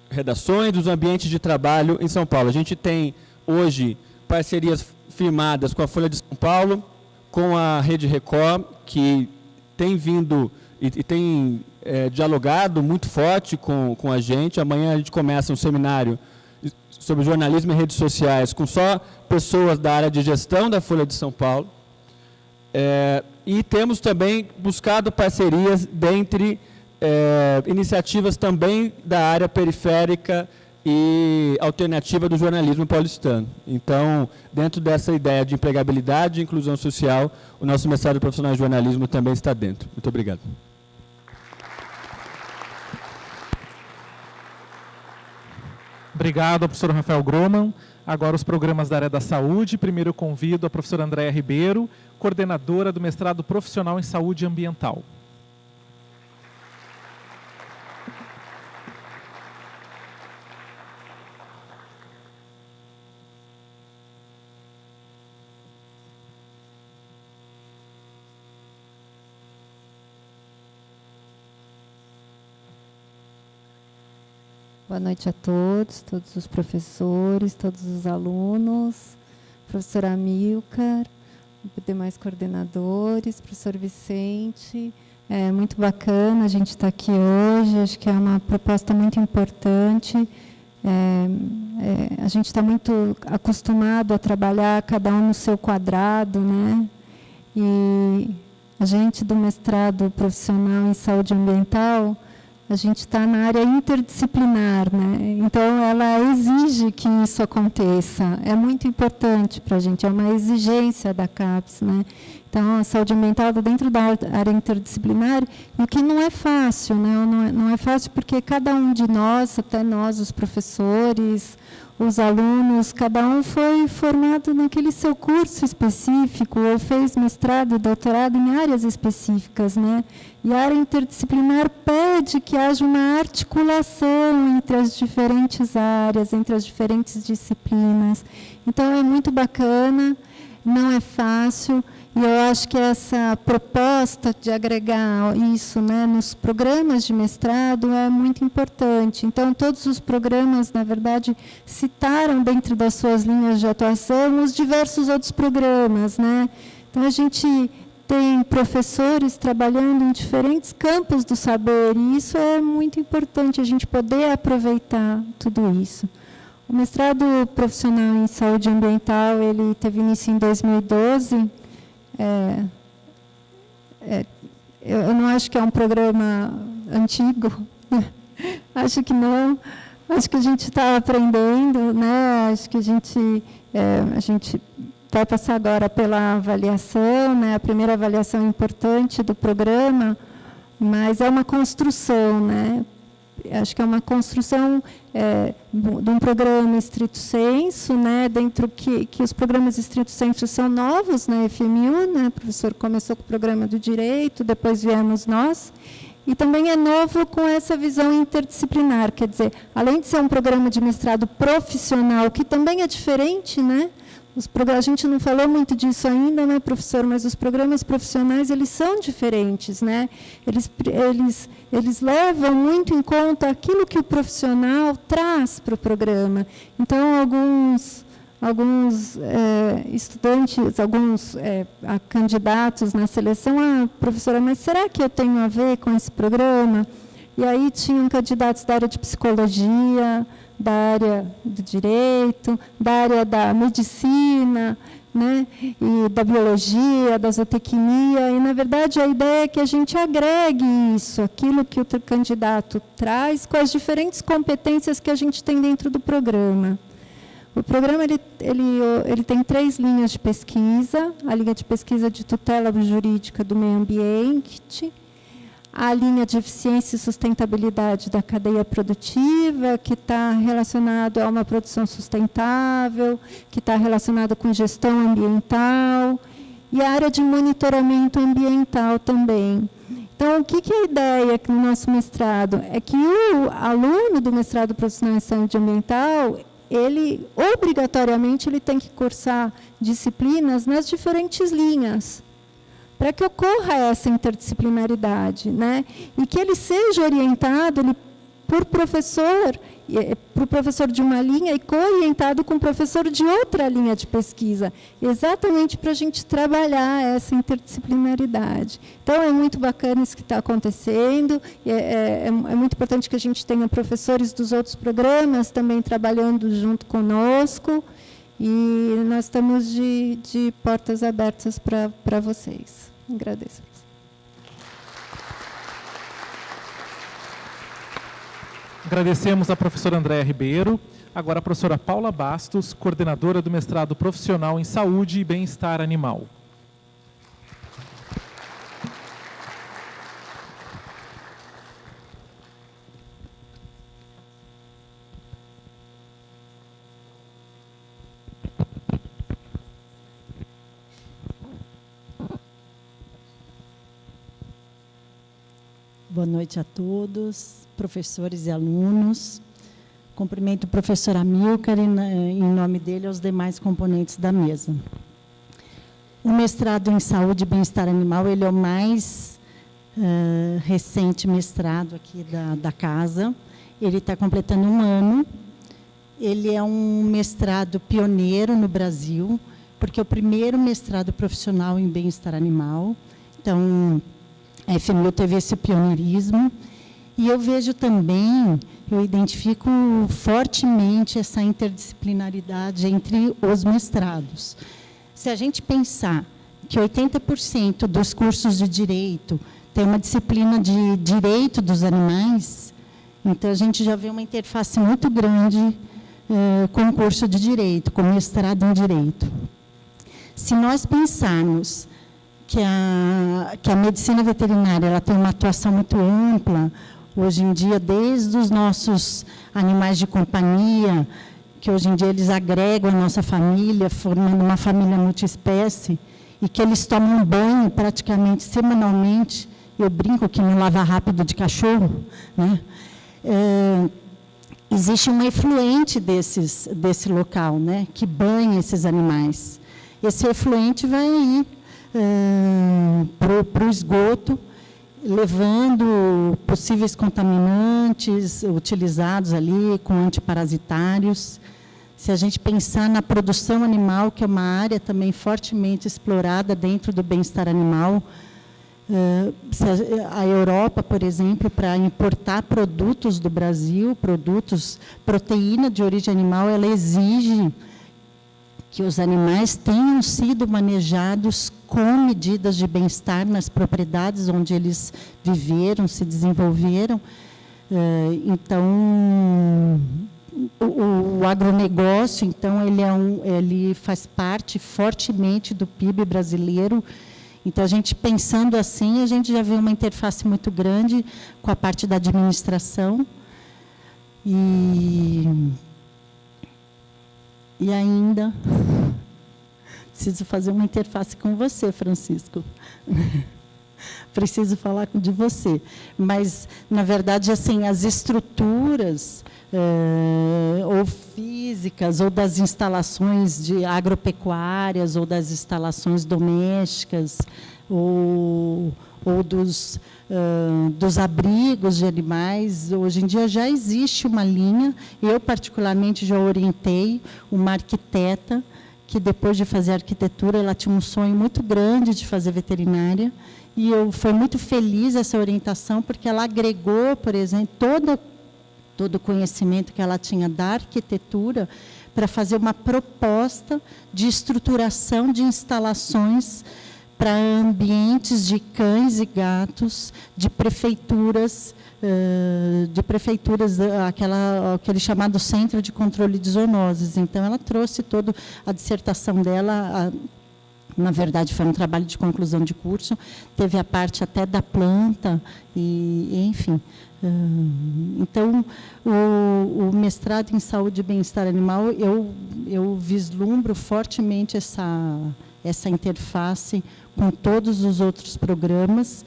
redações, dos ambientes de trabalho em São Paulo? A gente tem hoje parcerias firmadas com a Folha de São Paulo, com a Rede Record, que tem vindo e tem dialogado muito forte com a gente. Amanhã a gente começa um seminário sobre jornalismo e redes sociais com só pessoas da área de gestão da Folha de São Paulo. E temos também buscado parcerias dentre iniciativas também da área periférica e alternativa do jornalismo paulistano. Então, dentro dessa ideia de empregabilidade e inclusão social, o nosso mestrado profissional em jornalismo também está dentro. Muito obrigado. Obrigado ao professor Rafael Groman. Agora os programas da área da saúde. Primeiro eu convido a professora Andréa Ribeiro, coordenadora do mestrado profissional em saúde ambiental. Boa noite a todos os professores, todos os alunos, professora Amilcar, demais coordenadores, professor Vicente. É muito bacana a gente estar aqui hoje, acho que é uma proposta muito importante. A gente está muito acostumado a trabalhar cada um no seu quadrado, né? E a gente do mestrado profissional em saúde ambiental, a gente está na área interdisciplinar, né? Então, ela exige que isso aconteça. É muito importante para a gente, é uma exigência da CAPES, né? Então, a saúde ambiental está dentro da área interdisciplinar, e o que não é fácil, né? Não é fácil porque cada um de nós, até nós, os professores, os alunos, cada um foi formado naquele seu curso específico, ou fez mestrado e doutorado em áreas específicas, né? E a área interdisciplinar pede que haja uma articulação entre as diferentes áreas, entre as diferentes disciplinas. Então, é muito bacana, não é fácil, e eu acho que essa proposta de agregar isso, né, nos programas de mestrado é muito importante. Então, todos os programas, na verdade, citaram dentro das suas linhas de atuação os diversos outros programas, né? Então, a gente tem professores trabalhando em diferentes campos do saber, e isso é muito importante, a gente poder aproveitar tudo isso. O mestrado profissional em saúde ambiental, ele teve início em 2012. Eu não acho que é um programa antigo, acho que não. Acho que a gente está aprendendo, né? Acho que a gente vai passar agora pela avaliação, né? A primeira avaliação importante do programa, mas é uma construção, né? Acho que é uma construção de um programa estrito sensu, né? Dentro que os programas estrito sensu são novos na FMU, né? O professor começou com o programa do direito, depois viemos nós, e também é novo com essa visão interdisciplinar, quer dizer, além de ser um programa de mestrado profissional, que também é diferente, né? A gente não falou muito disso ainda, né, professor, mas os programas profissionais, eles são diferentes, né? Eles levam muito em conta aquilo que o profissional traz para o programa. Então, alguns estudantes, alguns candidatos na seleção, professora, mas será que eu tenho a ver com esse programa? e aí tinham candidatos da área de psicologia, da área do direito, da área da medicina, né, e da biologia, da zootecnia, e, na verdade, a ideia é que a gente agregue isso, aquilo que o candidato traz, com as diferentes competências que a gente tem dentro do programa. O programa ele tem 3 linhas de pesquisa: a linha de pesquisa de tutela jurídica do meio ambiente, a linha de eficiência e sustentabilidade da cadeia produtiva, que está relacionado a uma produção sustentável, que está relacionada com gestão ambiental, e a área de monitoramento ambiental também. Então, o que é a ideia aqui no nosso mestrado? É que o aluno do mestrado profissional em saúde ambiental, ele, obrigatoriamente, ele tem que cursar disciplinas nas diferentes linhas, para que ocorra essa interdisciplinaridade, né? E que ele seja orientado por professor, para o professor de uma linha e co-orientado com o professor de outra linha de pesquisa, exatamente para a gente trabalhar essa interdisciplinaridade. Então, é muito bacana isso que está acontecendo, é muito importante que a gente tenha professores dos outros programas também trabalhando junto conosco, e nós estamos de portas abertas para vocês. Agradeço. Agradecemos à professora Andréa Ribeiro. Agora a professora Paula Bastos, coordenadora do mestrado profissional em saúde e bem-estar animal. Boa noite a todos, professores e alunos. Cumprimento o professor Amilcar e, em nome dele, aos demais componentes da mesa. O mestrado em saúde e bem-estar animal, ele é o mais recente mestrado aqui da casa. Ele está completando 1 ano. Ele é um mestrado pioneiro no Brasil, porque é o primeiro mestrado profissional em bem-estar animal. Então, a FMU teve esse pioneirismo, e eu vejo também, eu identifico fortemente essa interdisciplinaridade entre os mestrados. Se a gente pensar que 80% dos cursos de direito tem uma disciplina de direito dos animais, então a gente já vê uma interface muito grande com o curso de direito, com o mestrado em direito. Se nós pensarmos que a medicina veterinária ela tem uma atuação muito ampla, hoje em dia, desde os nossos animais de companhia, que hoje em dia eles agregam a nossa família, formando uma família multiespécie, e que eles tomam banho praticamente semanalmente. Eu brinco que não lava rápido de cachorro, né? Existe um efluente desse local, né, que banha esses animais. Esse efluente vai aí para o esgoto, levando possíveis contaminantes utilizados ali com antiparasitários. Se a gente pensar na produção animal, que é uma área também fortemente explorada dentro do bem-estar animal, a Europa, por exemplo, para importar produtos do Brasil, proteína de origem animal, ela exige que os animais tenham sido manejados com medidas de bem-estar nas propriedades onde eles viveram, se desenvolveram. Então, o agronegócio, então, ele faz parte fortemente do PIB brasileiro. Então, a gente pensando assim, a gente já vê uma interface muito grande com a parte da administração. E ainda, preciso fazer uma interface com você, Francisco. Preciso falar de você. Mas, na verdade, assim, as estruturas, ou físicas, ou das instalações de agropecuárias, ou das instalações domésticas, ou dos abrigos de animais, hoje em dia já existe uma linha. Eu, particularmente, já orientei uma arquiteta que, depois de fazer arquitetura, ela tinha um sonho muito grande de fazer veterinária, e eu fui muito feliz essa orientação, porque ela agregou, por exemplo, todo o conhecimento que ela tinha da arquitetura para fazer uma proposta de estruturação de instalações para ambientes de cães e gatos, de prefeituras, aquele chamado Centro de Controle de Zoonoses. Então, ela trouxe toda a dissertação dela, na verdade, foi um trabalho de conclusão de curso, teve a parte até da planta, e enfim. Então, o mestrado em Saúde e Bem-Estar Animal, eu vislumbro fortemente essa interface com todos os outros programas.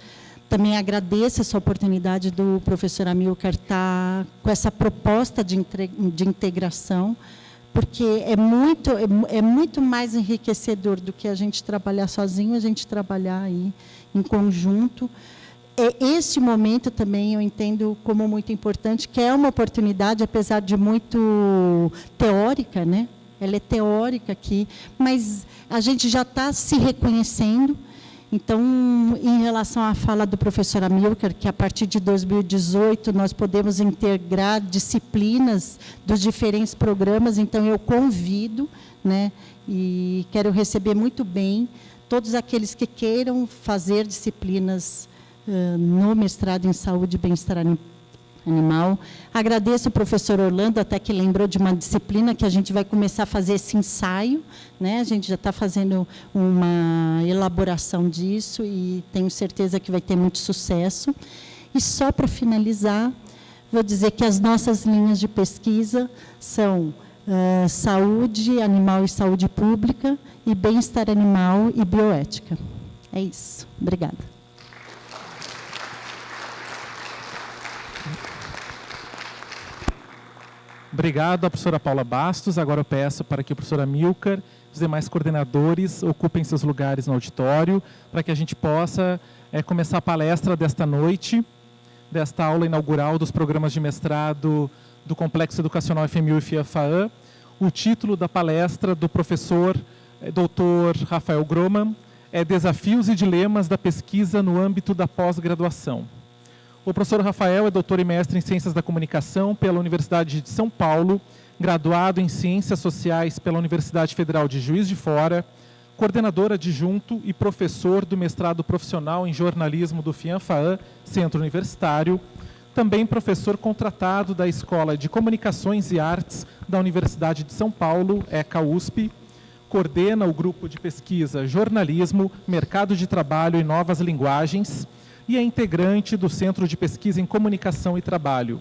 Também agradeço essa oportunidade do professor Amilcar estar com essa proposta de integração, porque é muito mais enriquecedor do que a gente trabalhar sozinho, a gente trabalhar aí em conjunto. Esse momento também eu entendo como muito importante, que é uma oportunidade, apesar de muito teórica, né? Ela é teórica aqui, mas a gente já está se reconhecendo. Então, em relação à fala do professor Amilcar, que a partir de 2018 nós podemos integrar disciplinas dos diferentes programas, então eu convido, né, e quero receber muito bem todos aqueles que queiram fazer disciplinas no mestrado em Saúde e Bem-Estar Animal. Agradeço o professor Orlando, até que lembrou de uma disciplina que a gente vai começar a fazer esse ensaio, né? A gente já está fazendo uma elaboração disso e tenho certeza que vai ter muito sucesso. E só para finalizar, vou dizer que as nossas linhas de pesquisa são saúde animal e saúde pública, e bem-estar animal e bioética. É isso. Obrigada. Obrigado à professora Paula Bastos. Agora eu peço para que o professor Amilcar e os demais coordenadores ocupem seus lugares no auditório, para que a gente possa começar a palestra desta noite, desta aula inaugural dos programas de mestrado do Complexo Educacional FMU e FIA-FAAN. O título da palestra do professor Dr. Rafael Groman é Desafios e Dilemas da Pesquisa no âmbito da pós-graduação. O professor Rafael é doutor e mestre em Ciências da Comunicação pela Universidade de São Paulo, graduado em Ciências Sociais pela Universidade Federal de Juiz de Fora, coordenador adjunto e professor do mestrado profissional em jornalismo do FIAN-FAAN, Centro Universitário, também professor contratado da Escola de Comunicações e Artes da Universidade de São Paulo, ECA-USP, coordena o grupo de pesquisa Jornalismo, Mercado de Trabalho e Novas Linguagens, e é integrante do Centro de Pesquisa em Comunicação e Trabalho.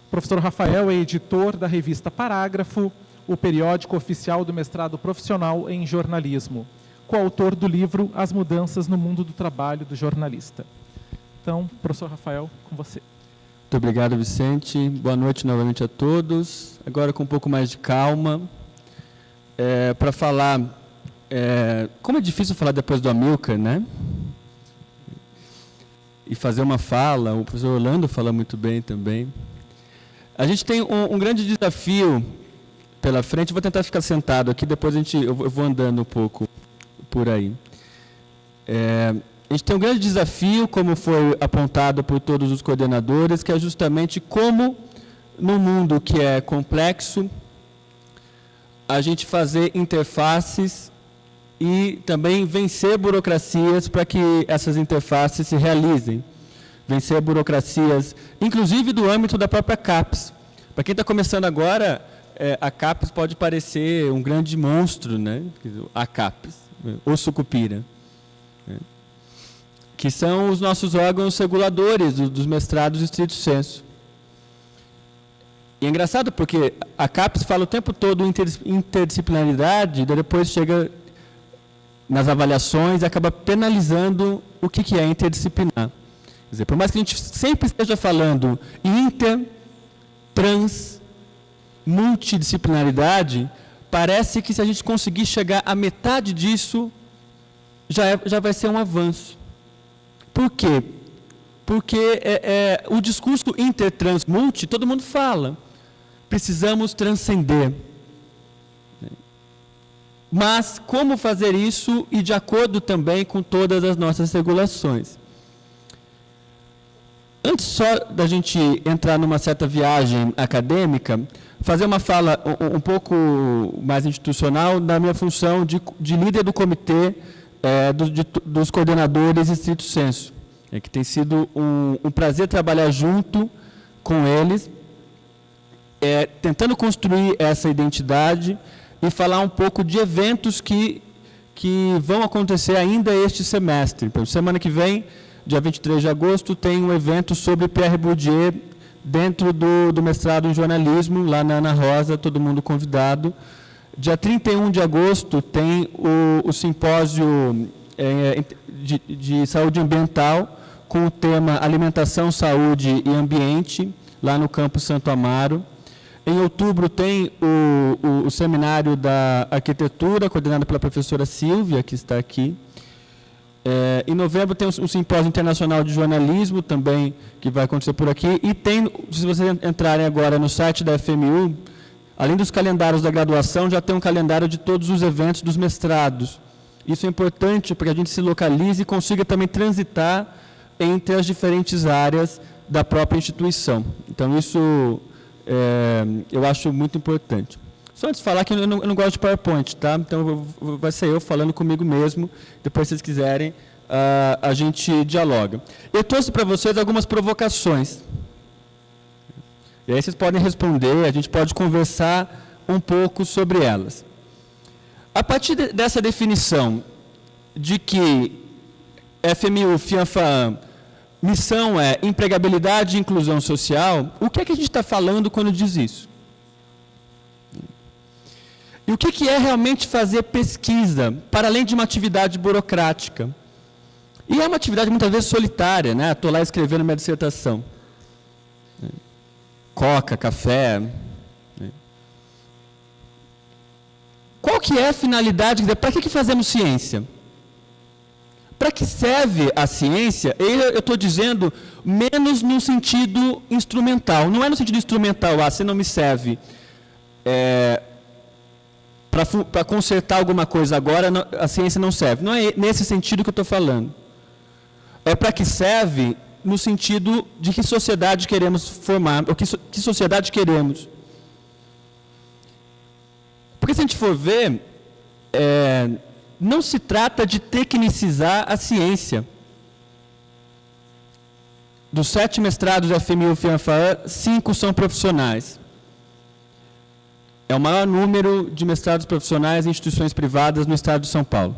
O professor Rafael é editor da revista Parágrafo, o periódico oficial do mestrado profissional em jornalismo, coautor do livro As Mudanças no Mundo do Trabalho do Jornalista. Então, professor Rafael, com você. Muito obrigado, Vicente. Boa noite novamente a todos. Agora com um pouco mais de calma, para falar... como é difícil falar depois do Amilcar, né? E fazer uma fala, o professor Orlando fala muito bem também. A gente tem um grande desafio pela frente, vou tentar ficar sentado aqui, depois eu vou andando um pouco por aí. A gente tem um grande desafio, como foi apontado por todos os coordenadores, que é justamente como, no mundo que é complexo, a gente fazer interfaces e também vencer burocracias para que essas interfaces se realizem. Vencer burocracias, inclusive do âmbito da própria CAPES. Para quem está começando agora, a CAPES pode parecer um grande monstro, né? A CAPES, ou Sucupira, né? Que são os nossos órgãos reguladores dos mestrados estrito sensu. E é engraçado porque a CAPES fala o tempo todo interdisciplinaridade, e depois chega nas avaliações e acaba penalizando o que é interdisciplinar. Quer dizer, por mais que a gente sempre esteja falando inter, trans, multidisciplinaridade, parece que se a gente conseguir chegar à metade disso, já vai ser um avanço. Por quê? Porque o discurso inter, trans, multi, todo mundo fala. Precisamos transcender. mas como fazer isso e de acordo também com todas as nossas regulações. Antes só da gente entrar numa certa viagem acadêmica, fazer uma fala um pouco mais institucional da minha função de líder do comitê dos coordenadores estrito sensu, que tem sido um prazer trabalhar junto com eles, tentando construir essa identidade e falar um pouco de eventos que vão acontecer ainda este semestre. Semana que vem, dia 23 de agosto, tem um evento sobre Pierre Bourdieu dentro do mestrado em jornalismo, lá na Ana Rosa, todo mundo convidado. Dia 31 de agosto tem o simpósio de saúde ambiental com o tema Alimentação, Saúde e Ambiente, lá no campus Santo Amaro. Em outubro tem o seminário da arquitetura, coordenado pela professora Silvia, que está aqui. Em novembro tem o Simpósio Internacional de Jornalismo, também, que vai acontecer por aqui. E tem, se vocês entrarem agora no site da FMU, além dos calendários da graduação, já tem um calendário de todos os eventos dos mestrados. Isso é importante para que a gente se localize e consiga também transitar entre as diferentes áreas da própria instituição. Então, isso eu acho muito importante. Só antes de falar que eu não gosto de PowerPoint, tá? Então, vai ser eu falando comigo mesmo. Depois, se vocês quiserem, a gente dialoga. Eu trouxe para vocês algumas provocações. E aí vocês podem responder, a gente pode conversar um pouco sobre elas. A partir dessa definição de que FMU, FIANFAAM, missão é empregabilidade e inclusão social, o que é que a gente está falando quando diz isso? E o que é realmente fazer pesquisa, para além de uma atividade burocrática? E é uma atividade muitas vezes solitária, né? Estou lá escrevendo minha dissertação. Coca, café. Qual que é a finalidade? Para que fazemos ciência? Para que serve a ciência? Eu estou dizendo menos no sentido instrumental. Não é no sentido instrumental, você não me serve para consertar alguma coisa agora, a ciência não serve. Não é nesse sentido que eu estou falando. É para que serve no sentido de que sociedade queremos formar, ou que sociedade queremos. Porque se a gente for ver, não se trata de tecnicizar a ciência. Dos 7 mestrados da FMU FIANFAAM, 5 são profissionais. É o maior número de mestrados profissionais em instituições privadas no estado de São Paulo.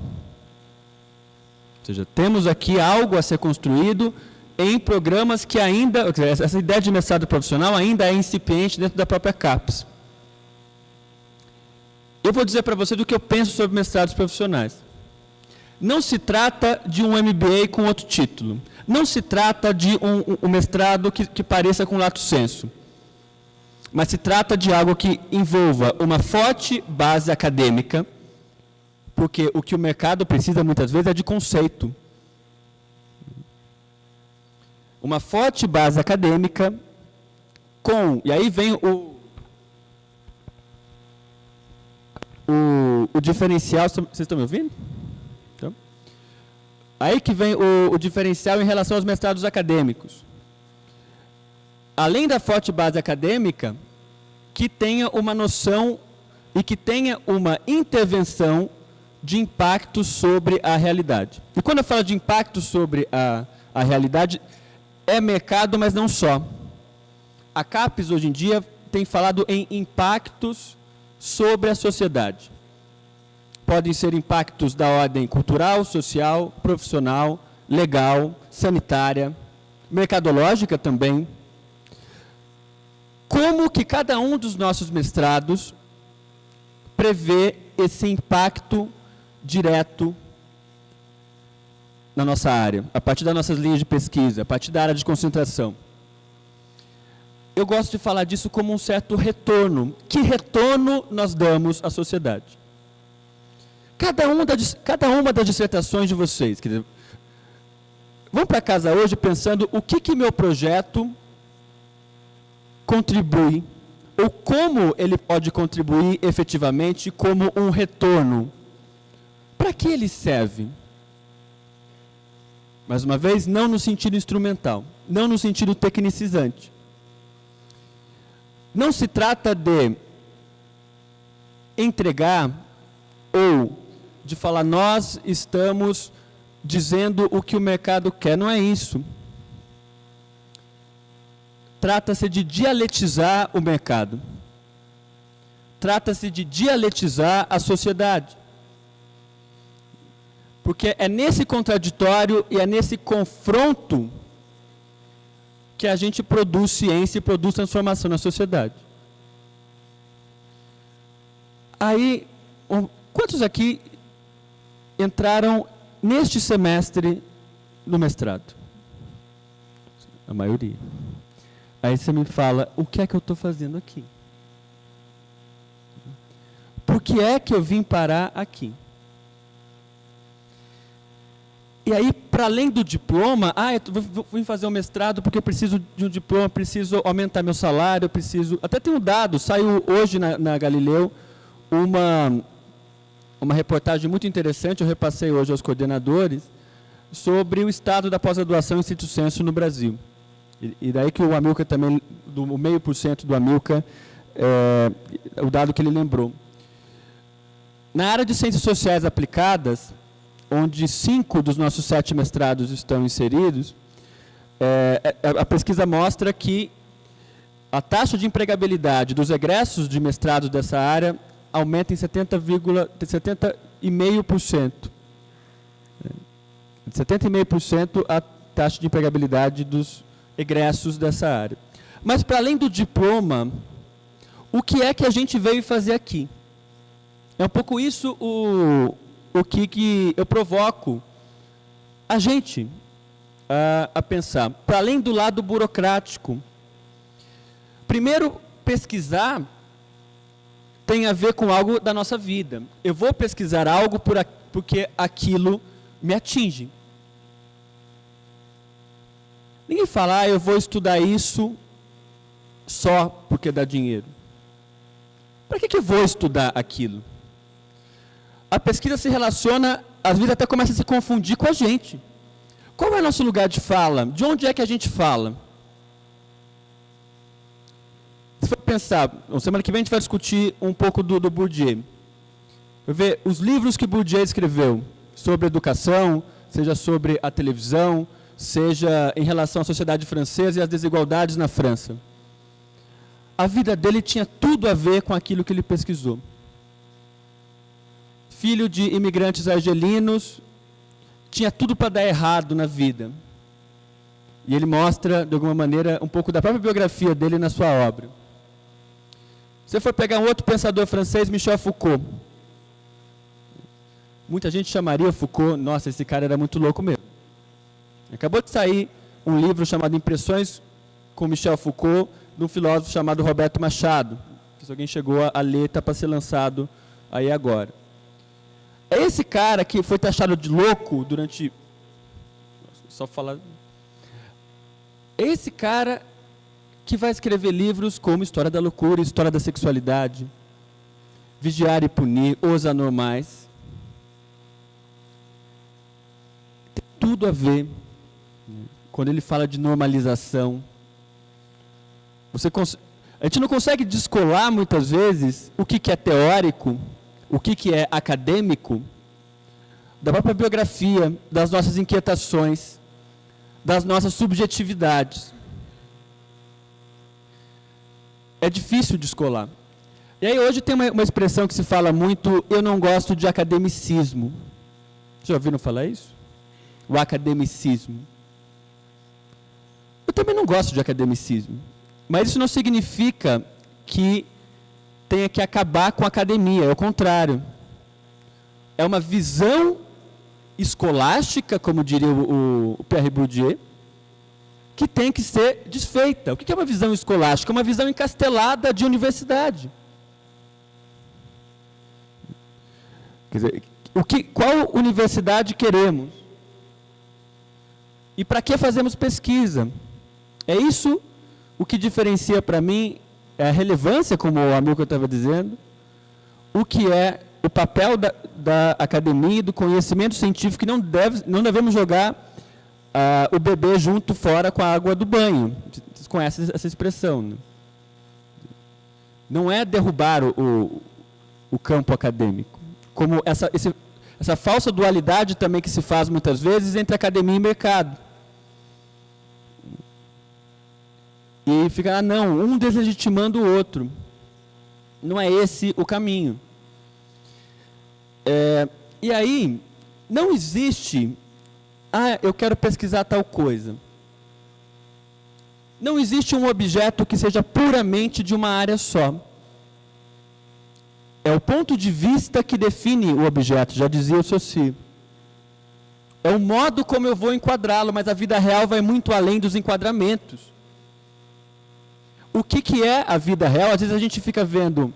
Ou seja, temos aqui algo a ser construído em programas que ainda... Essa ideia de mestrado profissional ainda é incipiente dentro da própria CAPES. Eu vou dizer para vocês o que eu penso sobre mestrados profissionais. Não se trata de um MBA com outro título. Não se trata de um mestrado que pareça com lato sensu. Mas se trata de algo que envolva uma forte base acadêmica, porque o que o mercado precisa muitas vezes é de conceito. Uma forte base acadêmica e aí vem o diferencial, vocês estão me ouvindo? Então, aí que vem o diferencial em relação aos mestrados acadêmicos. Além da forte base acadêmica, que tenha uma noção e que tenha uma intervenção de impacto sobre a realidade. E quando eu falo de impacto sobre a realidade, é mercado, mas não só. A CAPES, hoje em dia, tem falado em impactos sobre a sociedade. Podem ser impactos da ordem cultural, social, profissional, legal, sanitária, mercadológica também. Como que cada um dos nossos mestrados prevê esse impacto direto na nossa área, a partir das nossas linhas de pesquisa, a partir da área de concentração? Eu gosto de falar disso como um certo retorno. Que retorno nós damos à sociedade? Cada uma das dissertações de vocês, quer dizer, vão para casa hoje pensando o que meu projeto contribui, ou como ele pode contribuir efetivamente como um retorno para que ele serve? Mais uma vez, não no sentido instrumental, não no sentido tecnicizante. Não se trata de entregar ou de falar nós estamos dizendo o que o mercado quer, não é isso. Trata-se de dialetizar o mercado. Trata-se de dialetizar a sociedade. Porque é nesse contraditório e é nesse confronto que a gente produz ciência e produz transformação na sociedade. Aí, quantos aqui entraram neste semestre no mestrado? A maioria. Aí você me fala, o que é que eu estou fazendo aqui? Por que é que eu vim parar aqui? E aí, para além do diploma, eu vim fazer um mestrado porque eu preciso de um diploma, preciso aumentar meu salário, preciso... Até tem um dado, saiu hoje na Galileu uma reportagem muito interessante, eu repassei hoje aos coordenadores, sobre o estado da pós-graduação em stricto sensu no Brasil. E daí que o Amilcar também, do 0,5% do Amilcar, o dado que ele lembrou. Na área de ciências sociais aplicadas, onde 5 dos nossos 7 mestrados estão inseridos, a pesquisa mostra que a taxa de empregabilidade dos egressos de mestrados dessa área aumenta em 70,5%. De 70,5% a taxa de empregabilidade dos egressos dessa área. Mas, para além do diploma, o que é que a gente veio fazer aqui? É um pouco isso o que eu provoco a gente a pensar. Para além do lado burocrático, primeiro, pesquisar tem a ver com algo da nossa vida. Eu vou pesquisar algo porque aquilo me atinge. Ninguém fala, eu vou estudar isso só porque dá dinheiro. Para que eu vou estudar aquilo? A pesquisa se relaciona, às vezes até começa a se confundir com a gente. Qual é o nosso lugar de fala? De onde é que a gente fala? Se for pensar, na semana que vem a gente vai discutir um pouco do Bourdieu. Ver os livros que Bourdieu escreveu sobre educação, seja sobre a televisão, seja em relação à sociedade francesa e às desigualdades na França. A vida dele tinha tudo a ver com aquilo que ele pesquisou. Filho de imigrantes argelinos, tinha tudo para dar errado na vida. E ele mostra, de alguma maneira, um pouco da própria biografia dele na sua obra. Se você for pegar um outro pensador francês, Michel Foucault. Muita gente chamaria Foucault, nossa, esse cara era muito louco mesmo. Acabou de sair um livro chamado Impressões com Michel Foucault, de um filósofo chamado Roberto Machado. Se alguém chegou a ler, está para ser lançado aí agora. É esse cara que foi taxado de louco durante... Só falar... É esse cara que vai escrever livros como História da Loucura, História da Sexualidade, Vigiar e Punir, Os Anormais. Tem tudo a ver, quando ele fala de normalização. A gente não consegue descolar, muitas vezes, o que é teórico, o que é acadêmico, da própria biografia, das nossas inquietações, das nossas subjetividades. É difícil descolar. E aí hoje tem uma expressão que se fala muito, eu não gosto de academicismo. Já ouviram falar isso? O academicismo. Eu também não gosto de academicismo. Mas isso não significa que tenha que acabar com a academia, é o contrário. É uma visão escolástica, como diria o Pierre Bourdieu, que tem que ser desfeita. O que é uma visão escolástica? É uma visão encastelada de universidade. Quer dizer, qual universidade queremos? E para que fazemos pesquisa? É isso o que diferencia para mim a relevância, como o Amilcar estava dizendo, o que é o papel da academia e do conhecimento científico, que não devemos jogar o bebê junto fora com a água do banho. Vocês conhecem essa expressão, né? Não é derrubar o campo acadêmico, como essa falsa dualidade também que se faz muitas vezes entre academia e mercado. E fica, não, um deslegitimando o outro. Não é esse o caminho. E aí, não existe, eu quero pesquisar tal coisa. Não existe um objeto que seja puramente de uma área só. É o ponto de vista que define o objeto, já dizia o Saussure. É o modo como eu vou enquadrá-lo, mas a vida real vai muito além dos enquadramentos. O que é a vida real? Às vezes a gente fica vendo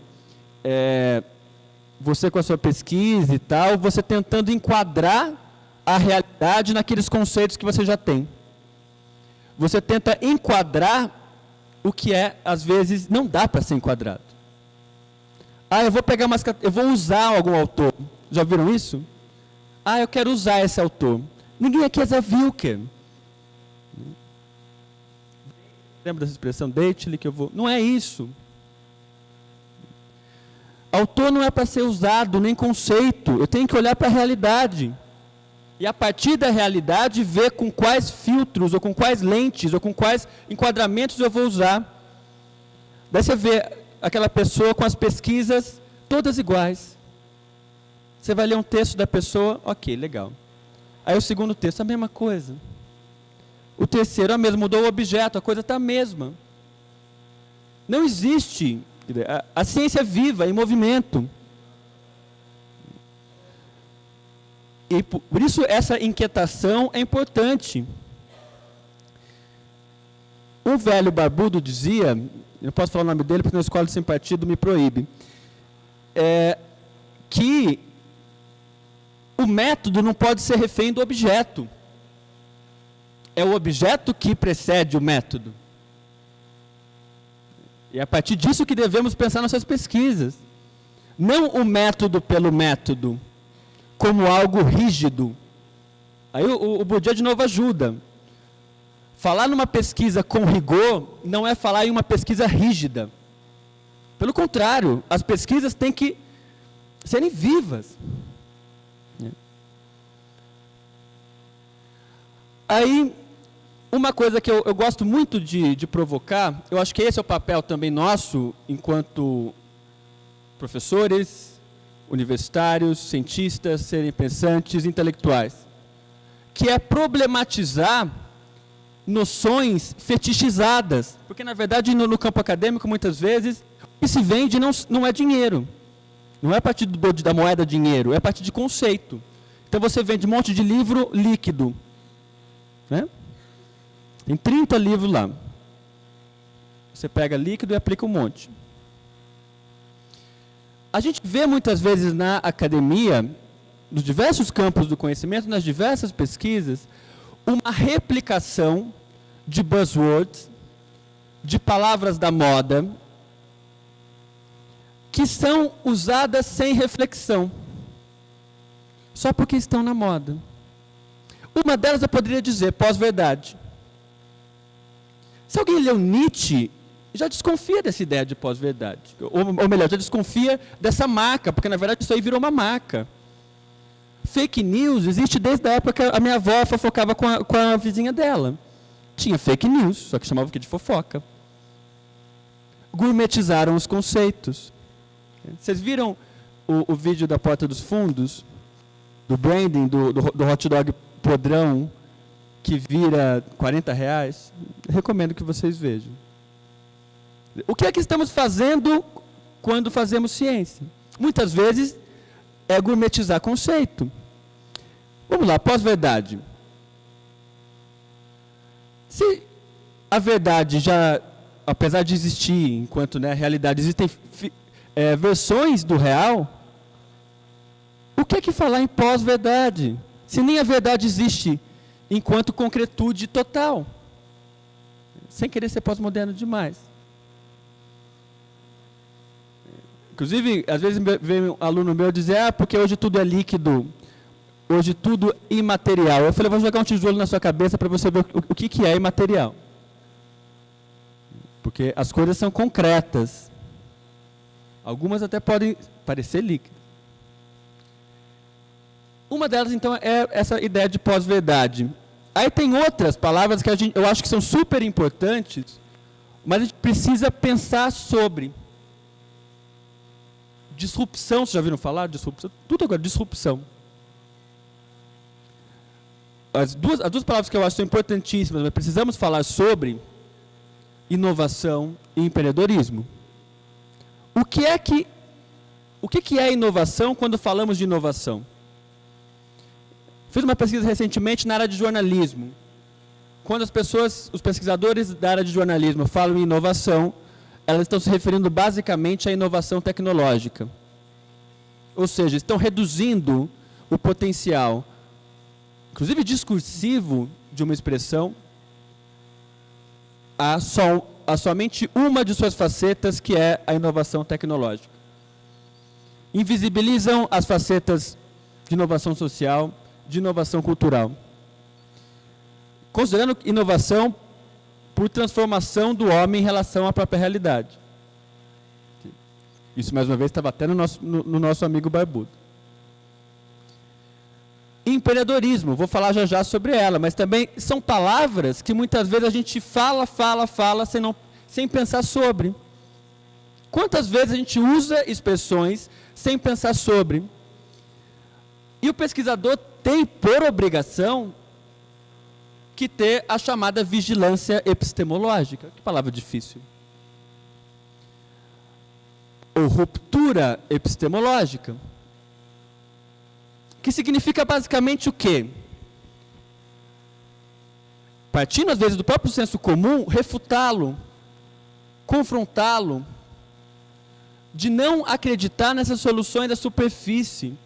você com a sua pesquisa e tal, você tentando enquadrar a realidade naqueles conceitos que você já tem. Você tenta enquadrar o que às vezes, não dá para ser enquadrado. Eu vou usar algum autor. Já viram isso? Eu quero usar esse autor. Ninguém aqui é Zé Wilker. Lembra dessa expressão? Deite-lhe que eu vou. Não é isso. Autor não é para ser usado, nem conceito. Eu tenho que olhar para a realidade. E a partir da realidade, ver com quais filtros, ou com quais lentes, ou com quais enquadramentos eu vou usar. Daí você vê aquela pessoa com as pesquisas todas iguais. Você vai ler um texto da pessoa, ok, legal. Aí o segundo texto, a mesma coisa. O terceiro, a mesma, mudou o objeto, a coisa está a mesma. Não existe. A ciência é viva, em movimento. E por isso essa inquietação é importante. Um velho barbudo dizia, não posso falar o nome dele porque na escola de simpatia me proíbe, que o método não pode ser refém do objeto. É o objeto que precede o método. E é a partir disso que devemos pensar nossas pesquisas. Não o método pelo método, como algo rígido. Aí o Bourdieu de novo ajuda. Falar numa pesquisa com rigor não é falar em uma pesquisa rígida. Pelo contrário, as pesquisas têm que serem vivas. Aí, uma coisa que eu gosto muito de provocar, eu acho que esse é o papel também nosso, enquanto professores, universitários, cientistas, serem pensantes, intelectuais, que é problematizar noções fetichizadas, porque na verdade no campo acadêmico muitas vezes o que se vende não é dinheiro, não é a partir da moeda dinheiro, é a partir de conceito. Então você vende um monte de livro líquido, né? Tem 30 livros lá, você pega líquido e aplica um monte. A gente vê muitas vezes na academia, nos diversos campos do conhecimento, nas diversas pesquisas, uma replicação de buzzwords, de palavras da moda, que são usadas sem reflexão, só porque estão na moda. Uma delas eu poderia dizer, pós-verdade. Se alguém leu Nietzsche, já desconfia dessa ideia de pós-verdade. Ou melhor, já desconfia dessa marca, porque na verdade isso aí virou uma marca. Fake news existe desde a época que a minha avó fofocava com a vizinha dela. Tinha fake news, só que chamava o quê? De fofoca. Gourmetizaram os conceitos. Vocês viram o vídeo da Porta dos Fundos? Do branding, do hot dog podrão, que vira R$40? Recomendo que vocês vejam. O que é que estamos fazendo quando fazemos ciência? Muitas vezes é gourmetizar conceito. Vamos lá, pós-verdade. Se a verdade já, apesar de existir enquanto realidade, existem versões do real, o que é que falar em pós-verdade? Se nem a verdade existe enquanto concretude total. Sem querer ser pós-moderno demais. Inclusive, às vezes vem um aluno meu dizer, porque hoje tudo é líquido, hoje tudo é imaterial. Eu falei, vou jogar um tijolo na sua cabeça para você ver o que é imaterial. Porque as coisas são concretas. Algumas até podem parecer líquidas. Uma delas, então, é essa ideia de pós-verdade. Aí tem outras palavras que eu acho que são super importantes, mas a gente precisa pensar sobre. Disrupção, vocês já ouviram falar? Disrupção? Tudo agora, disrupção. As duas palavras que eu acho que são importantíssimas, mas precisamos falar sobre inovação e empreendedorismo. O que é inovação quando falamos de inovação? Fiz uma pesquisa recentemente na área de jornalismo. Quando os pesquisadores da área de jornalismo falam em inovação, elas estão se referindo basicamente à inovação tecnológica. Ou seja, estão reduzindo o potencial, inclusive discursivo, de uma expressão a somente uma de suas facetas, que é a inovação tecnológica. Invisibilizam as facetas de inovação social, de inovação cultural. Considerando inovação por transformação do homem em relação à própria realidade. Isso, mais uma vez, está batendo no nosso amigo barbudo. Empreendedorismo, vou falar já sobre ela, mas também são palavras que muitas vezes a gente fala sem pensar sobre. Quantas vezes a gente usa expressões sem pensar sobre? E o pesquisador tem, por obrigação, que ter a chamada vigilância epistemológica. Que palavra difícil. Ou ruptura epistemológica. Que significa basicamente o quê? Partindo, às vezes, do próprio senso comum, refutá-lo, confrontá-lo, de não acreditar nessas soluções da superfície.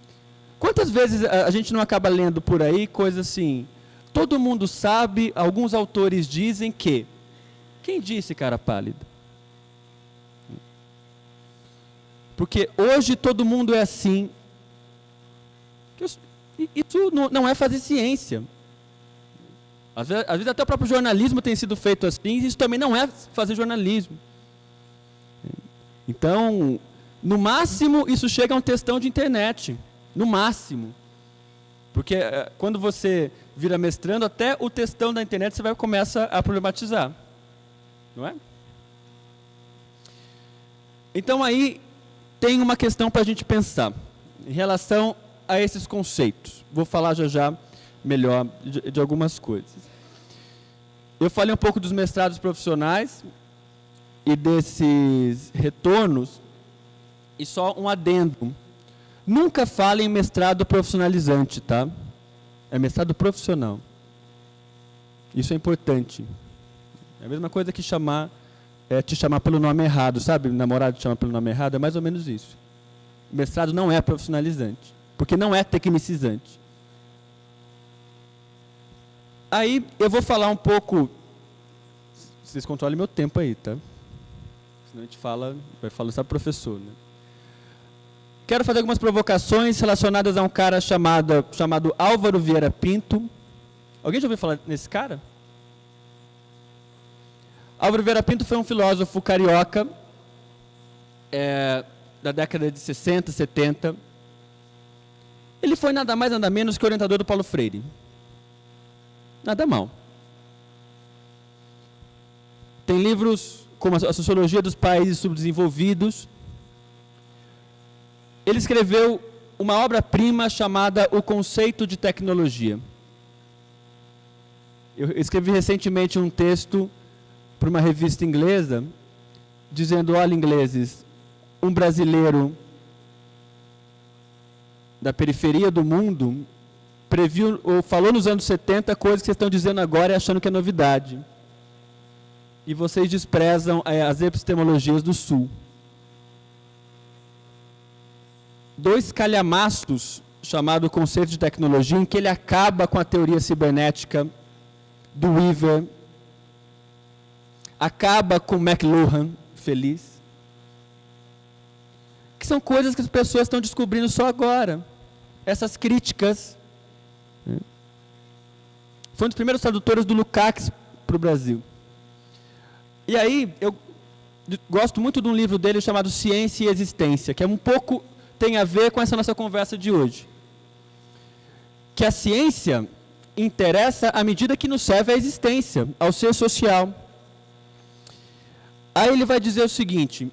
Quantas vezes a gente não acaba lendo por aí coisas assim, todo mundo sabe, alguns autores dizem que... Quem disse, cara pálida? Porque hoje todo mundo é assim. Isso não é fazer ciência. Às vezes até o próprio jornalismo tem sido feito assim, e isso também não é fazer jornalismo. Então, no máximo, isso chega a um textão de internet. No máximo. Porque quando você vira mestrando, até o textão da internet você começa a problematizar. Não é? Então aí tem uma questão para a gente pensar em relação a esses conceitos. Vou falar já melhor de algumas coisas. Eu falei um pouco dos mestrados profissionais e desses retornos, e só um adendo. Nunca fale em mestrado profissionalizante, tá? É mestrado profissional. Isso é importante. É a mesma coisa que te chamar pelo nome errado, sabe? Namorado te chama pelo nome errado, é mais ou menos isso. Mestrado não é profissionalizante, porque não é tecnicizante. Aí eu vou falar um pouco, vocês controlem meu tempo aí, tá? Senão a gente vai falar, sabe, professor, né? Quero fazer algumas provocações relacionadas a um cara chamado Álvaro Vieira Pinto. Alguém já ouviu falar nesse cara? Álvaro Vieira Pinto foi um filósofo carioca da década de 60, 70. Ele foi nada mais, nada menos que orientador do Paulo Freire. Nada mal. Tem livros como a Sociologia dos Países Subdesenvolvidos. Ele escreveu uma obra-prima chamada O Conceito de Tecnologia. Eu escrevi recentemente um texto para uma revista inglesa, dizendo, olha, ingleses, um brasileiro da periferia do mundo previu ou falou nos anos 70 coisas que vocês estão dizendo agora e achando que é novidade. E vocês desprezam as epistemologias do Sul. 2 calhamaços, chamado Conceito de Tecnologia, em que ele acaba com a teoria cibernética do Weaver, acaba com McLuhan, feliz, que são coisas que as pessoas estão descobrindo só agora. Essas críticas. Foi um dos primeiros tradutores do Lukács para o Brasil. E aí, eu gosto muito de um livro dele chamado Ciência e Existência, que é um pouco, tem a ver com essa nossa conversa de hoje. Que a ciência interessa à medida que nos serve à existência, ao ser social. Aí ele vai dizer o seguinte: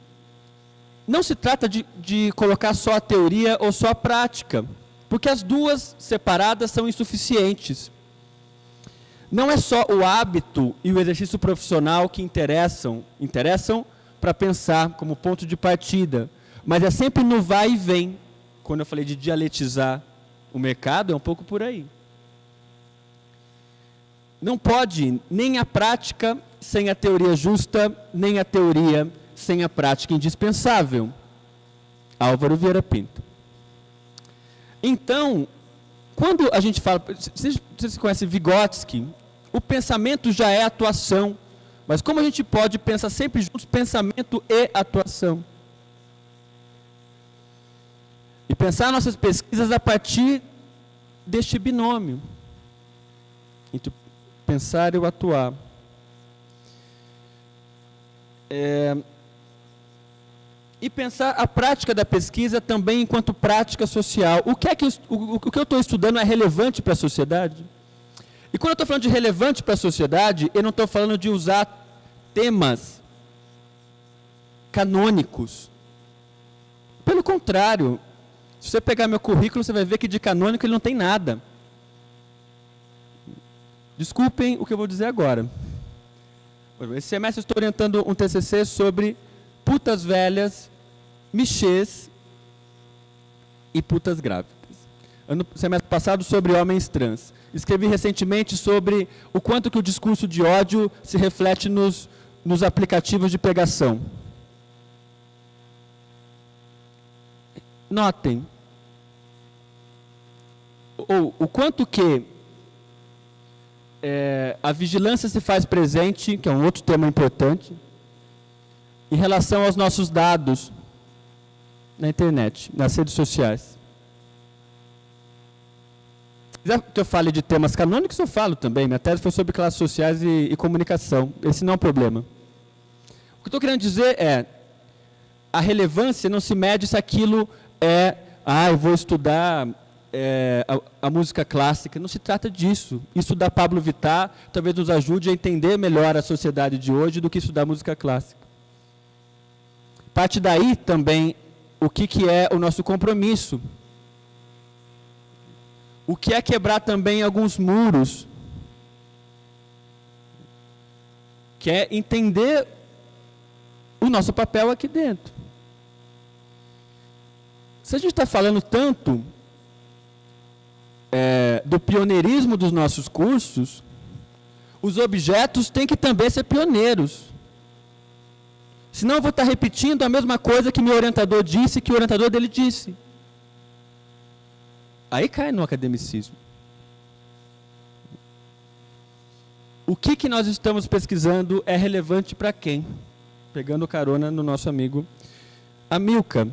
não se trata de colocar só a teoria ou só a prática, porque as duas separadas são insuficientes. Não é só o hábito e o exercício profissional que interessam para pensar como ponto de partida, mas é sempre no vai e vem. Quando eu falei de dialetizar o mercado, é um pouco por aí. Não pode nem a prática sem a teoria justa, nem a teoria sem a prática indispensável. Álvaro Vieira Pinto. Então, quando a gente fala, vocês conhecem Vygotsky, o pensamento já é atuação, mas como a gente pode pensar sempre juntos pensamento e atuação? E pensar nossas pesquisas a partir deste binômio, entre pensar e o atuar. E pensar a prática da pesquisa também enquanto prática social. O que eu estou estudando é relevante para a sociedade? E quando eu estou falando de relevante para a sociedade, eu não estou falando de usar temas canônicos. Pelo contrário, se você pegar meu currículo, você vai ver que de canônico ele não tem nada. Desculpem o que eu vou dizer agora. Esse semestre eu estou orientando um TCC sobre putas velhas, michês e putas grávidas. Semestre passado sobre homens trans. Escrevi recentemente sobre o quanto que o discurso de ódio se reflete nos aplicativos de pegação. Notem o quanto que a vigilância se faz presente, que é um outro tema importante, em relação aos nossos dados na internet, nas redes sociais. Se quiser que eu fale de temas canônicos, eu falo também. Minha tese foi sobre classes sociais e comunicação. Esse não é um problema. O que eu estou querendo dizer é, a relevância não se mede se aquilo eu vou estudar a música clássica. Não se trata disso. Estudar Pablo Vittar talvez nos ajude a entender melhor a sociedade de hoje do que estudar música clássica. Parte daí também o que é o nosso compromisso. O que é quebrar também alguns muros. Que é entender o nosso papel aqui dentro. Se a gente está falando tanto do pioneirismo dos nossos cursos, os objetos têm que também ser pioneiros. Senão eu vou estar repetindo a mesma coisa que meu orientador disse, que o orientador dele disse. Aí cai no academicismo. O que nós estamos pesquisando é relevante para quem? Pegando carona no nosso amigo Amilcar.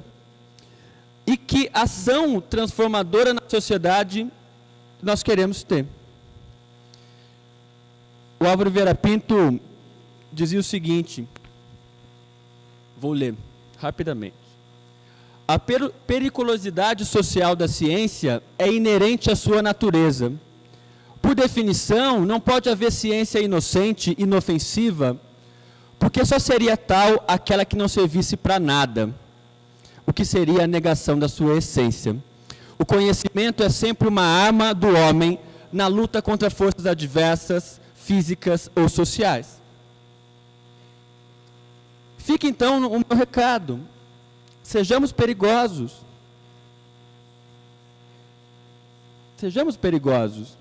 E que ação transformadora na sociedade nós queremos ter. O Álvaro Vieira Pinto dizia o seguinte, vou ler rapidamente. A periculosidade social da ciência é inerente à sua natureza. Por definição, não pode haver ciência inocente, inofensiva, porque só seria tal aquela que não servisse para nada, o que seria a negação da sua essência. O conhecimento é sempre uma arma do homem na luta contra forças adversas, físicas ou sociais. Fica então o meu recado. Sejamos perigosos. Sejamos perigosos.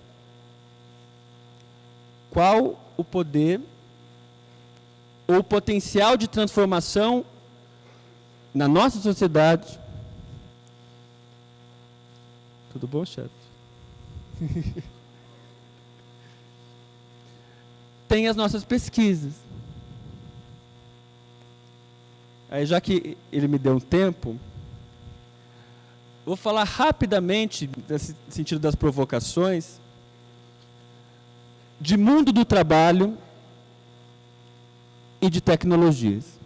Qual o poder ou o potencial de transformação na nossa sociedade? Tudo bom, chefe? Tem as nossas pesquisas. Aí, já que ele me deu um tempo, vou falar rapidamente, nesse sentido das provocações, de mundo do trabalho e de tecnologias.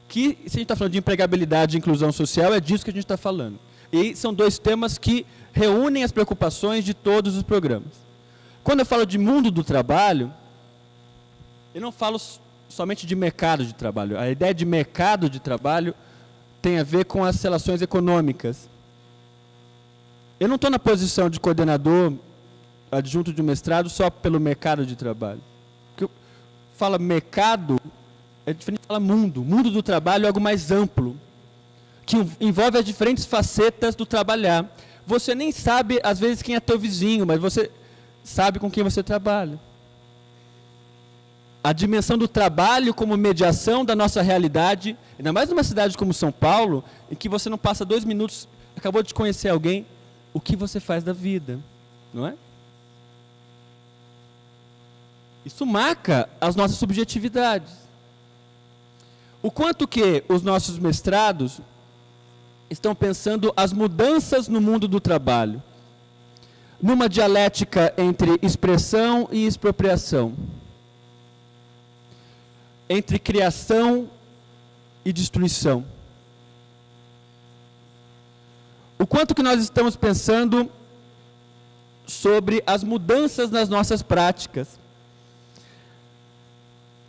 Que, se a gente está falando de empregabilidade e inclusão social, é disso que a gente está falando. E são dois temas que reúnem as preocupações de todos os programas. Quando eu falo de mundo do trabalho, eu não falo somente de mercado de trabalho. A ideia de mercado de trabalho tem a ver com as relações econômicas. Eu não estou na posição de coordenador adjunto de um mestrado só pelo mercado de trabalho. Porque fala mercado, é diferente de falar mundo. Mundo do trabalho é algo mais amplo, que envolve as diferentes facetas do trabalhar. Você nem sabe, às vezes, quem é teu vizinho, mas você sabe com quem você trabalha. A dimensão do trabalho como mediação da nossa realidade, ainda mais numa cidade como São Paulo, em que você não passa 2 minutos, acabou de conhecer alguém, o que você faz da vida, não é? Isso marca as nossas subjetividades. O quanto que os nossos mestrados estão pensando as mudanças no mundo do trabalho, numa dialética entre expressão e expropriação, entre criação e destruição. O quanto que nós estamos pensando sobre as mudanças nas nossas práticas.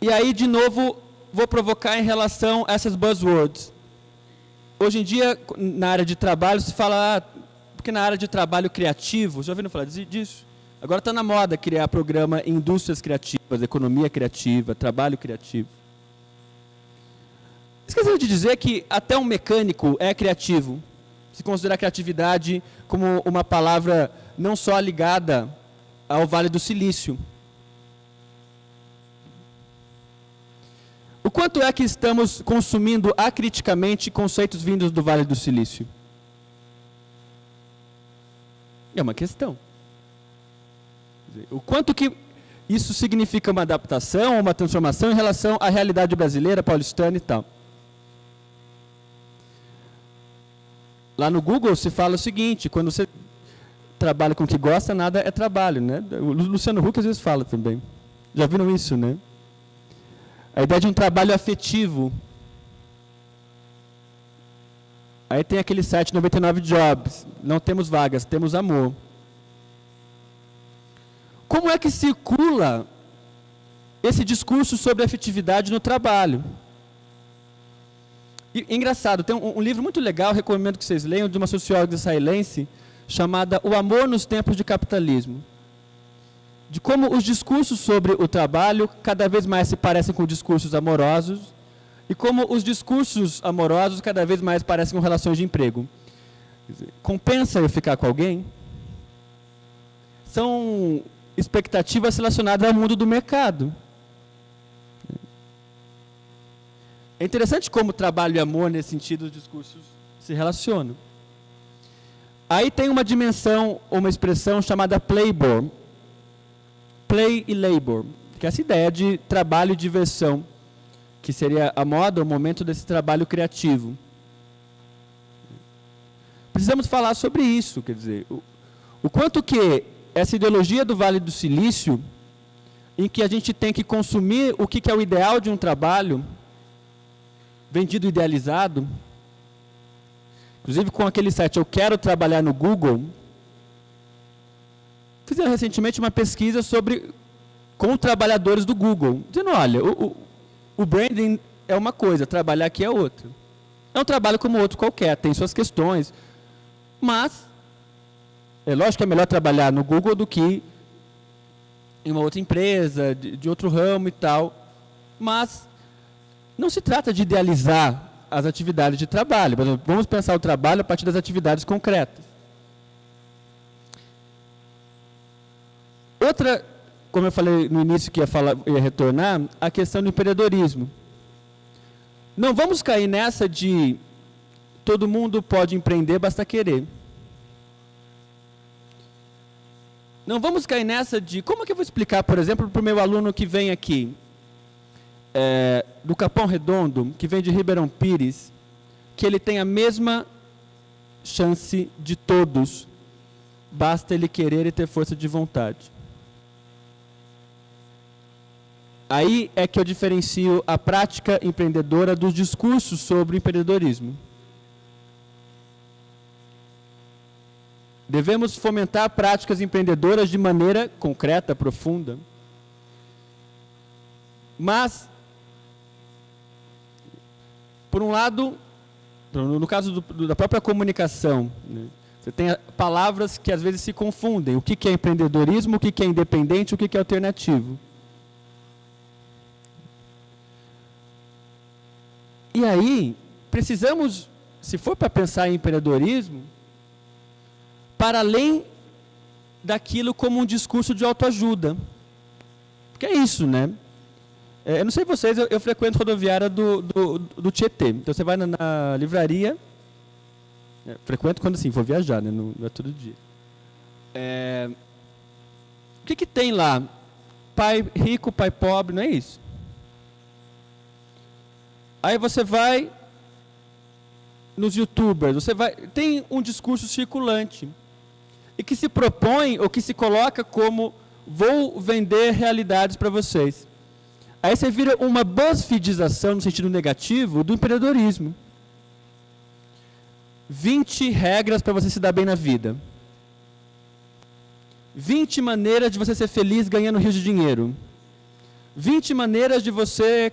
E aí, de novo, vou provocar em relação a essas buzzwords. Hoje em dia, na área de trabalho, se fala, porque na área de trabalho criativo, já ouviram falar disso? Agora está na moda criar programa em indústrias criativas, economia criativa, trabalho criativo. Esqueci de dizer que até um mecânico é criativo. Se considerar criatividade como uma palavra não só ligada ao Vale do Silício. O quanto é que estamos consumindo acriticamente conceitos vindos do Vale do Silício? É uma questão. O quanto que isso significa uma adaptação, uma transformação em relação à realidade brasileira, paulistana e tal. Lá no Google se fala o seguinte, quando você trabalha com o que gosta, nada é trabalho, né? O Luciano Huck às vezes fala também. Já viram isso, né? A ideia de um trabalho afetivo. Aí tem aquele site 99 Jobs. Não temos vagas, temos amor. Como é que circula esse discurso sobre afetividade no trabalho? E, engraçado, tem um livro muito legal, recomendo que vocês leiam, de uma socióloga israelense, chamada O Amor nos Tempos de Capitalismo. De como os discursos sobre o trabalho cada vez mais se parecem com discursos amorosos e como os discursos amorosos cada vez mais parecem com relações de emprego. Quer dizer, compensa eu ficar com alguém? São expectativas relacionadas ao mundo do mercado. É interessante como trabalho e amor, nesse sentido, os discursos se relacionam. Aí tem uma dimensão, uma expressão chamada Playbor. Play e labor, que é essa ideia de trabalho e diversão, que seria a moda, o momento desse trabalho criativo. Precisamos falar sobre isso, quer dizer, o quanto que essa ideologia do Vale do Silício, em que a gente tem que consumir o que é o ideal de um trabalho, vendido idealizado, inclusive com aquele site Eu Quero Trabalhar no Google, fizeram recentemente uma pesquisa com trabalhadores do Google, dizendo, olha, o branding é uma coisa, trabalhar aqui é outra. É um trabalho como outro qualquer, tem suas questões, mas é lógico que é melhor trabalhar no Google do que em uma outra empresa, de outro ramo e tal, mas não se trata de idealizar as atividades de trabalho, mas vamos pensar o trabalho a partir das atividades concretas. Outra, como eu falei no início que ia retornar, a questão do empreendedorismo. Não vamos cair nessa de todo mundo pode empreender, basta querer. Não vamos cair nessa de, como é que eu vou explicar, por exemplo, para o meu aluno que vem aqui, do Capão Redondo, que vem de Ribeirão Pires, que ele tem a mesma chance de todos. Basta ele querer e ter força de vontade. Aí é que eu diferencio a prática empreendedora dos discursos sobre o empreendedorismo. Devemos fomentar práticas empreendedoras de maneira concreta, profunda. Mas, por um lado, no caso da própria comunicação, né, você tem palavras que às vezes se confundem. O que é empreendedorismo, o que é independente, o que é alternativo. E aí, precisamos, se for para pensar em empreendedorismo, para além daquilo como um discurso de autoajuda. Porque é isso, né? Eu não sei vocês, eu frequento rodoviária do Tietê. Então você vai na livraria, frequento quando assim, vou viajar, né? Não é todo dia. O que tem lá? Pai rico, pai pobre, não é isso? Aí você vai nos youtubers, tem um discurso circulante e que se propõe ou que se coloca como vou vender realidades para vocês. Aí você vira uma BuzzFeedização no sentido negativo do empreendedorismo. 20 regras para você se dar bem na vida. 20 maneiras de você ser feliz ganhando rios de dinheiro. 20 maneiras de você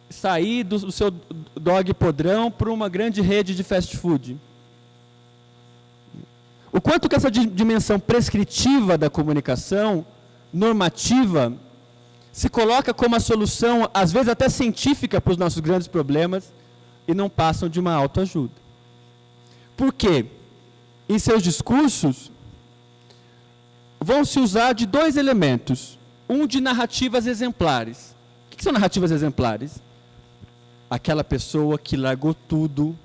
sair do seu dog podrão para uma grande rede de fast food. O quanto que essa dimensão prescritiva da comunicação, normativa, se coloca como a solução, às vezes até científica, para os nossos grandes problemas, e não passam de uma autoajuda. Por quê? Em seus discursos, vão se usar de dois elementos. Um de narrativas exemplares. O que são narrativas exemplares? Aquela pessoa que largou tudo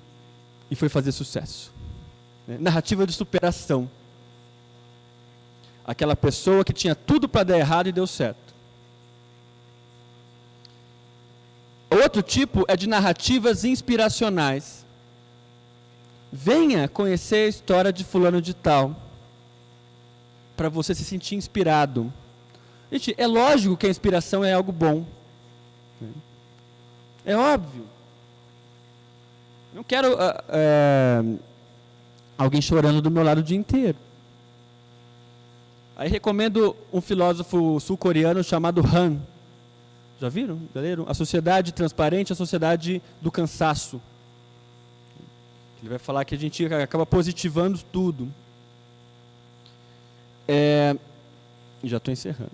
e foi fazer sucesso. Narrativa de superação. Aquela pessoa que tinha tudo para dar errado e deu certo. Outro tipo é de narrativas inspiracionais. Venha conhecer a história de fulano de tal, para você se sentir inspirado. Gente, é lógico que a inspiração é algo bom. É óbvio. Não quero alguém chorando do meu lado o dia inteiro. Aí recomendo um filósofo sul-coreano chamado Han. Já viram? Já leram? A Sociedade Transparente, a Sociedade do Cansaço. Ele vai falar que a gente acaba positivando tudo. Já estou encerrando.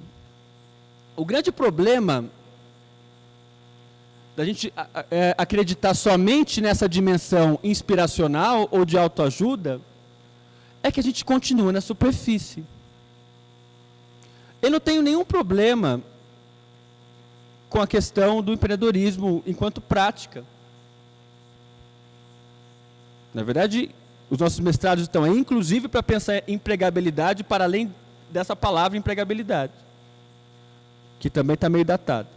O grande problema da gente acreditar somente nessa dimensão inspiracional ou de autoajuda é que a gente continua na superfície. Eu não tenho nenhum problema com a questão do empreendedorismo enquanto prática. Na verdade, os nossos mestrados estão aí, inclusive, para pensar em empregabilidade para além dessa palavra empregabilidade, que também está meio datado.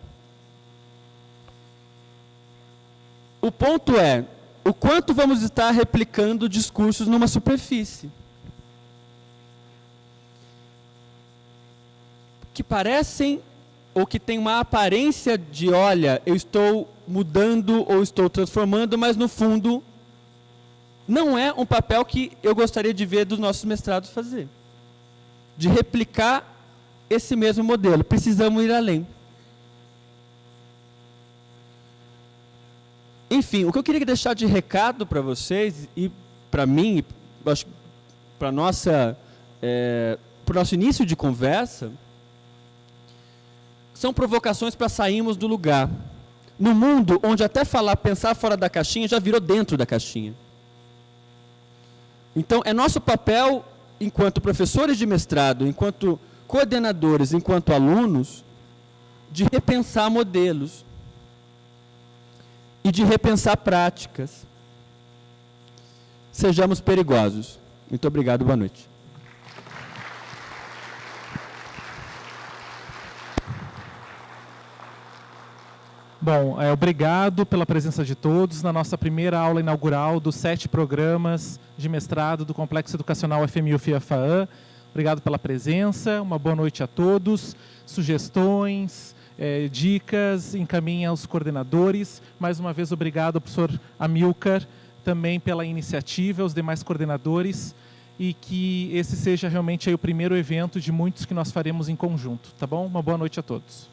O ponto é, o quanto vamos estar replicando discursos numa superfície, que parecem, ou que tem uma aparência de, olha, eu estou mudando ou estou transformando, mas no fundo, não é um papel que eu gostaria de ver dos nossos mestrados fazer. De replicar esse mesmo modelo. Precisamos ir além. Enfim, o que eu queria deixar de recado para vocês e para mim, para o nosso início de conversa, são provocações para sairmos do lugar. No mundo onde até pensar fora da caixinha já virou dentro da caixinha. Então, é nosso papel, enquanto professores de mestrado, enquanto coordenadores, enquanto alunos, de repensar modelos e de repensar práticas. Sejamos perigosos. Muito obrigado, boa noite. Bom, obrigado pela presença de todos na nossa primeira aula inaugural dos 7 programas de mestrado do Complexo Educacional FMU-FIA-FAAN. Obrigado pela presença, uma boa noite a todos. Sugestões, dicas, encaminhem aos coordenadores. Mais uma vez, obrigado ao professor Amilcar, também pela iniciativa, aos demais coordenadores, e que esse seja realmente aí o primeiro evento de muitos que nós faremos em conjunto, tá bom? Uma boa noite a todos.